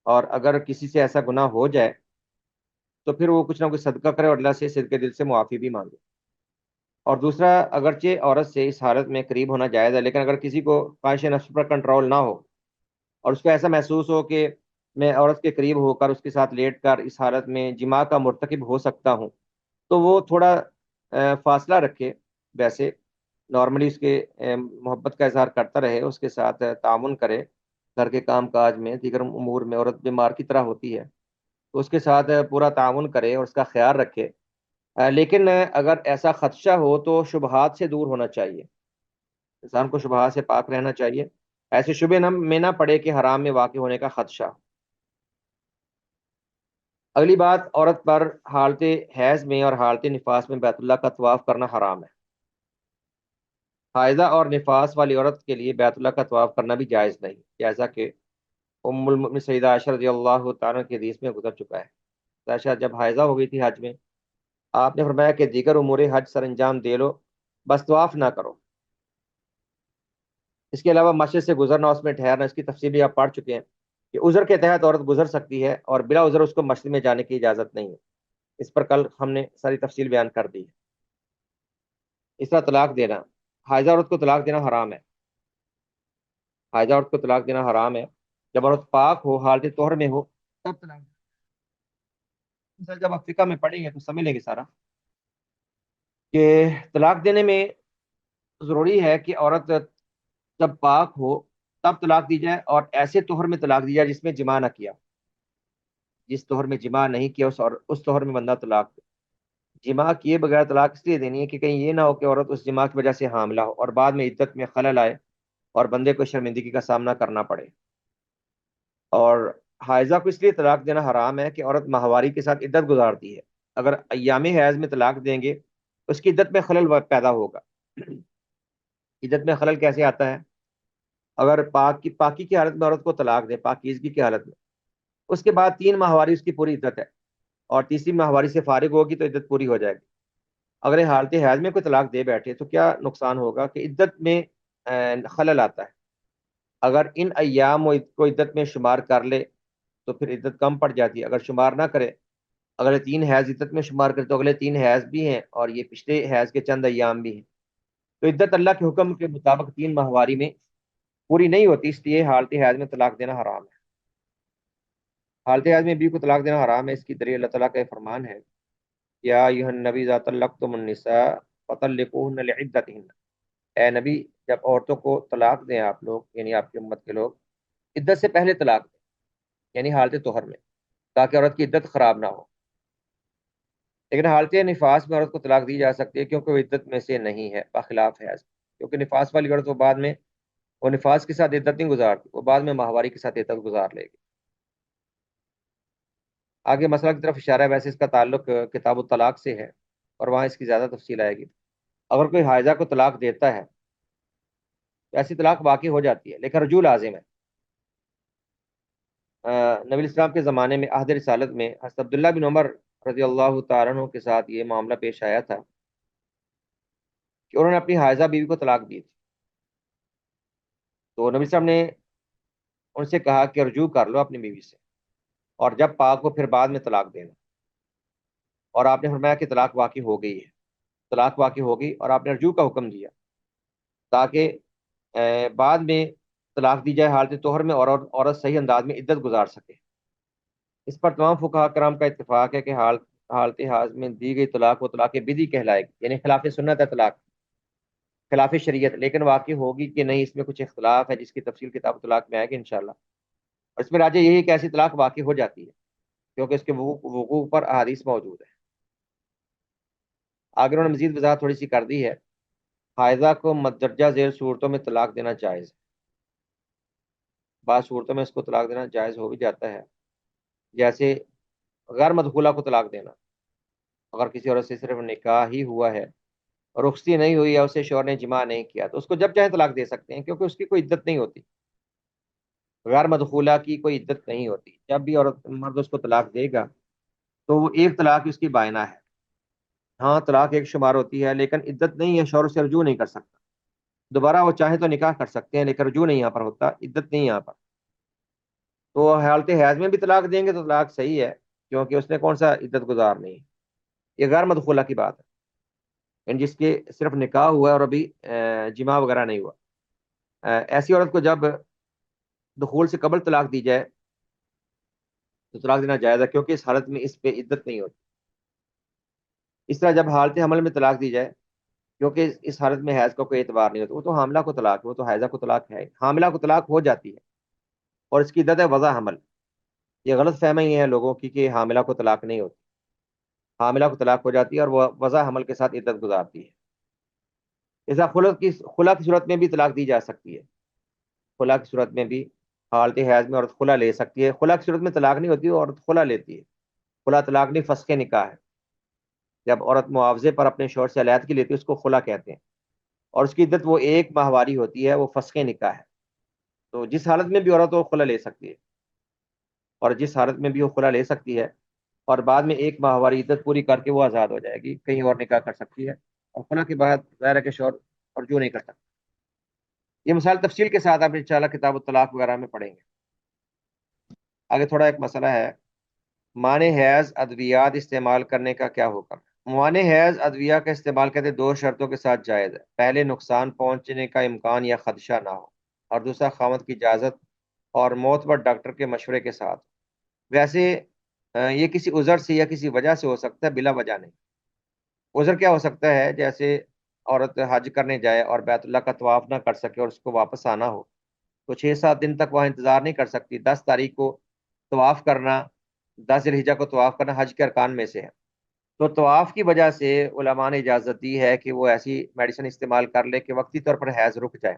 اور اگر کسی سے ایسا گناہ ہو جائے تو پھر وہ کچھ نہ کچھ صدقہ کرے اور اللہ سے صدقے دل سے معافی بھی مانگے۔ اور دوسرا، اگرچہ عورت سے اس حالت میں قریب ہونا جائز ہے، لیکن اگر کسی کو خواہش نفس پر کنٹرول نہ ہو اور اس کو ایسا محسوس ہو کہ میں عورت کے قریب ہو کر اس کے ساتھ لیٹ کر اس حالت میں جماع کا مرتکب ہو سکتا ہوں، تو وہ تھوڑا فاصلہ رکھے، ویسے نارملی اس کے محبت کا اظہار کرتا رہے، اس کے ساتھ تعاون کرے، گھر کے کام کاج میں، دیگر امور میں، عورت بیمار کی طرح ہوتی ہے تو اس کے ساتھ پورا تعاون کرے اور اس کا خیال رکھے۔ لیکن اگر ایسا خدشہ ہو تو شبہات سے دور ہونا چاہیے، انسان کو شبہات سے پاک رہنا چاہیے، ایسے شبے میں نہ پڑے کہ حرام میں واقع ہونے کا خدشہ۔ اگلی بات، عورت پر حالت حیض میں اور حالت نفاس میں بیت اللہ کا طواف کرنا حرام ہے۔ حائضہ اور نفاس والی عورت کے لیے بیت اللہ کا طواف کرنا بھی جائز نہیں، جیسا کہ ام المؤمنین سیدہ عائشہ رضی اللہ تعالیٰ کی حدیث میں گزر چکا ہے۔ عائشہ جب حائضہ ہو گئی تھی حج میں، آپ نے فرمایا کہ دیگر امور حج سر انجام دے لو، بس طواف نہ کرو۔ اس کے علاوہ مسجد سے گزرنا، اس میں ٹھہرنا، اس کی تفصیل بھی آپ پڑھ چکے ہیں کہ عذر کے تحت عورت گزر سکتی ہے اور بلا عذر اس کو مسجد میں جانے کی اجازت نہیں ہے، اس پر کل ہم نے ساری تفصیل بیان کر دی ہے۔ اس طرح طلاق دینا، حائضہ عورت کو طلاق دینا حرام ہے، حائضہ عورت کو طلاق دینا حرام ہے۔ جب عورت پاک ہو، حالت طہر میں ہو، تب طلاق دینا۔ جب آپ فقہ میں پڑھیں گے تو سمجھ لیں گے سارا کہ طلاق دینے میں ضروری ہے کہ عورت جب پاک ہو تب طلاق دی جائے، اور ایسے طہر میں طلاق دی جائے جس میں جماع نہ کیا، جس طہر میں جماع نہیں کیا اس طہر میں بندہ طلاق دے۔ جماع کیے بغیر طلاق اس لیے دینی ہے کہ کہیں یہ نہ ہو کہ عورت اس جماع کی وجہ سے حاملہ ہو اور بعد میں عدت میں خلل آئے اور بندے کو شرمندگی کا سامنا کرنا پڑے۔ اور حائضہ کو اس لیے طلاق دینا حرام ہے کہ عورت ماہواری کے ساتھ عدت گزارتی ہے، اگر ایام حیض میں طلاق دیں گے اس کی عدت میں خلل پیدا ہوگا۔ عدت میں خلل کیسے آتا ہے؟ اگر پاکی کی حالت میں عورت کو طلاق دے، پاکیزگی کی حالت میں، اس کے بعد 3 ماہواری اس کی پوری عدت ہے، اور تیسری ماہواری سے فارغ ہوگی تو عدت پوری ہو جائے گی۔ اگر یہ حالت حیض میں کوئی طلاق دے بیٹھے تو کیا نقصان ہوگا کہ عدت میں خلل آتا ہے۔ اگر ان ایام کو عدت میں شمار کر لے تو پھر عدت کم پڑ جاتی ہے، اگر شمار نہ کرے، اگلے 3 حیض عدت میں شمار کرے تو اگلے 3 حیض بھی ہیں اور یہ پچھلے حیض کے چند ایام بھی ہیں، تو عدت اللہ کے حکم کے مطابق 3 ماہواری میں پوری نہیں ہوتی، اس لیے حالت حیض میں طلاق دینا حرام ہے۔ حالت حیض میں بیوی کو طلاق دینا حرام ہے، اس کی دلیل اللہ تعالیٰ کا یہ فرمان ہے، یا ایھا النبی اذا طلقتم النساء فطلقوهن لعدتهن، اے نبی جب عورتوں کو طلاق دیں آپ لوگ، یعنی آپ کی امت کے لوگ، عدت سے پہلے طلاق دیں، یعنی حالت طہر میں، تاکہ عورت کی عدت خراب نہ ہو۔ لیکن حالت نفاس میں عورت کو طلاق دی جا سکتی ہے کیونکہ وہ عدت میں سے نہیں ہے، بخلاف حیض، کیونکہ نفاس والی عورت وہ نفاس کے ساتھ عدت نہیں گزارتی، وہ بعد میں ماہواری کے ساتھ عدت گزار لے گی۔ آگے مسئلہ کی طرف اشارہ ہے، ویسے اس کا تعلق کتاب الطلاق سے ہے اور وہاں اس کی زیادہ تفصیل آئے گی۔ اگر کوئی حائضہ کو طلاق دیتا ہے تو ایسی طلاق واقع ہو جاتی ہے، لیکن رجوع لازم ہے۔ نبی اسلام کے زمانے میں عہد رسالت میں حضرت عبداللہ بن عمر رضی اللہ تعالیٰ عنہ کے ساتھ یہ معاملہ پیش آیا تھا کہ انہوں نے اپنی حائضہ بیوی کو طلاق دی تھی، تو نبی صاحب نے ان سے کہا کہ رجوع کر لو اپنی بیوی سے، اور جب پاک ہو پھر بعد میں طلاق دینا، اور آپ نے فرمایا کہ طلاق واقع ہو گئی ہے، طلاق واقع ہو گئی، اور آپ نے رجوع کا حکم دیا تاکہ بعد میں طلاق دی جائے حالت طہر میں، اور عورت صحیح انداز میں عدت گزار سکے۔ اس پر تمام فقہاء کرام کا اتفاق ہے کہ حالت حاضر میں دی گئی طلاق وہ طلاق بدعی کہلائے گی، یعنی خلاف سنت ہے طلاق، خلاف شریعت، لیکن واقع ہوگی کہ نہیں، اس میں کچھ اختلاف ہے جس کی تفصیل کتاب طلاق میں آئے گی انشاءاللہ۔ اور اس میں راجع یہی ہے کہ ایسی طلاق واقع ہو جاتی ہے کیونکہ اس کے وقوع پر احادیث موجود ہے۔ آگے انہوں نے مزید وضاحت تھوڑی سی کر دی ہے، حائضہ کو مندرجہ ذیل صورتوں میں طلاق دینا جائز ہے، بعض صورتوں میں اس کو طلاق دینا جائز ہو بھی جاتا ہے، جیسے غیر مدخولہ کو طلاق دینا، اگر کسی عورت سے صرف نکاح ہی ہوا ہے، رخصتی نہیں ہوئی یا اسے شوہر نے جماع نہیں کیا، تو اس کو جب چاہے طلاق دے سکتے ہیں کیونکہ اس کی کوئی عدت نہیں ہوتی، غیر مدخولہ کی کوئی عدت نہیں ہوتی، جب بھی عورت مرد اس کو طلاق دے گا تو وہ ایک طلاق اس کی بائنہ ہے، ہاں طلاق ایک شمار ہوتی ہے لیکن عدت نہیں ہے، شوہر سے رجوع نہیں کر سکتا، دوبارہ وہ چاہے تو نکاح کر سکتے ہیں لیکن رجوع نہیں یہاں پر ہوتا، عدت نہیں یہاں پر۔ تو حالت حیض میں بھی طلاق دیں گے تو طلاق صحیح ہے کیونکہ اس نے کون سا عدت گزار نہیں ہے، یہ غیر مدخولہ کی بات ہے، یعنی جس کے صرف نکاح ہوا ہے اور ابھی جماع وغیرہ نہیں ہوا، ایسی عورت کو جب دخول سے قبل طلاق دی جائے تو طلاق دینا جائز ہے کیونکہ اس حالت میں اس پہ عدت نہیں ہوتی۔ اس طرح جب حالت حمل میں طلاق دی جائے کیونکہ اس حالت میں حیض کا کوئی اعتبار نہیں ہوتا، وہ تو حاملہ کو طلاق ہے، وہ تو حیضہ کو طلاق ہے، حاملہ کو طلاق ہو جاتی ہے اور اس کی عدت ہے وضع حمل۔ یہ غلط فہمی ہے لوگوں کی کہ حاملہ کو طلاق نہیں ہوتی، حاملہ کو طلاق ہو جاتی ہے اور وہ وضع حمل کے ساتھ عدت گزارتی ہے۔ ایسا خلا کی صورت میں بھی طلاق دی جا سکتی ہے، خلا کی صورت میں بھی حالت حیض میں عورت خلا لے سکتی ہے، خلا کی صورت میں طلاق نہیں ہوتی عورت خلا لیتی ہے، خلا طلاق نہیں فسخ نکاح ہے، جب عورت معاوضے پر اپنے شوہر سے علیحدگی لیتی ہے اس کو خلا کہتے ہیں، اور اس کی عدت وہ ایک ماہواری ہوتی ہے، وہ فسخ نکاح ہے۔ تو جس حالت میں بھی عورت وہ خلا لے سکتی ہے، اور جس حالت میں بھی وہ خلا لے سکتی ہے اور بعد میں ایک ماہواری عدت پوری کر کے وہ آزاد ہو جائے گی، کہیں اور نکاح کر سکتی ہے، اور خلا کے بعد ظاہر ہے کہ شوہر اور جو نہیں کر سکتا۔ یہ مثال تفصیل کے ساتھ آپ انشاءاللہ کتاب الطلاق وغیرہ میں پڑھیں گے۔ آگے تھوڑا ایک مسئلہ ہے، مانع حیض ادویات استعمال کرنے کا کیا حکم ہے؟ مانع حیض ادویہ کا استعمال کہتے دو شرطوں کے ساتھ جائز ہے، پہلے نقصان پہنچنے کا امکان یا خدشہ نہ ہو، اور دوسرا خاوند کی اجازت اور معتبر ڈاکٹر کے مشورے کے ساتھ۔ ویسے یہ کسی عذر سے یا کسی وجہ سے ہو سکتا ہے، بلا وجہ نہیں۔ عذر کیا ہو سکتا ہے؟ جیسے عورت حج کرنے جائے اور بیت اللہ کا طواف نہ کر سکے اور اس کو واپس آنا ہو تو 6-7 دن تک وہاں انتظار نہیں کر سکتی، 10 تاریخ کو طواف کرنا، 10 ذی الحجہ کو طواف کرنا حج کے ارکان میں سے ہے، تو طواف کی وجہ سے علماء نے اجازت دی ہے کہ وہ ایسی میڈیسن استعمال کر لے کہ وقتی طور پر حیض رک جائے،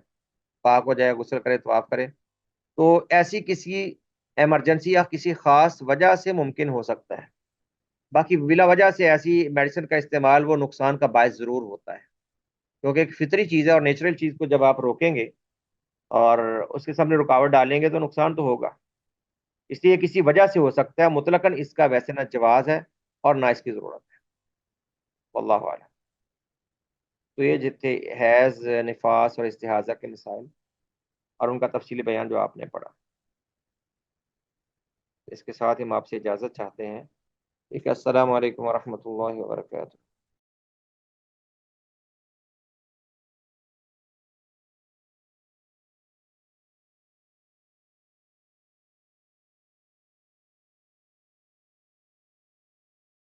پاک ہو جائے، غسل کرے، طواف کرے، تو ایسی کسی ایمرجنسی یا کسی خاص وجہ سے ممکن ہو سکتا ہے، باقی بلا وجہ سے ایسی میڈیسن کا استعمال وہ نقصان کا باعث ضرور ہوتا ہے، کیونکہ ایک فطری چیز ہے اور نیچرل چیز کو جب آپ روکیں گے اور اس کے سامنے رکاوٹ ڈالیں گے تو نقصان تو ہوگا، اس لیے کسی وجہ سے ہو سکتا ہے، مطلقاً اس کا ویسے نہ جواز ہے اور نہ اس کی ضرورت ہے، واللہ اعلم۔ تو یہ جتنے حیض، نفاس اور استحاضہ کے مسائل اور ان کا تفصیلی بیان جو آپ نے پڑھا، اس کے ساتھ ہم آپ سے اجازت چاہتے ہیں۔ ٹھیک ہے، السلام علیکم ورحمۃ اللہ وبرکاتہ۔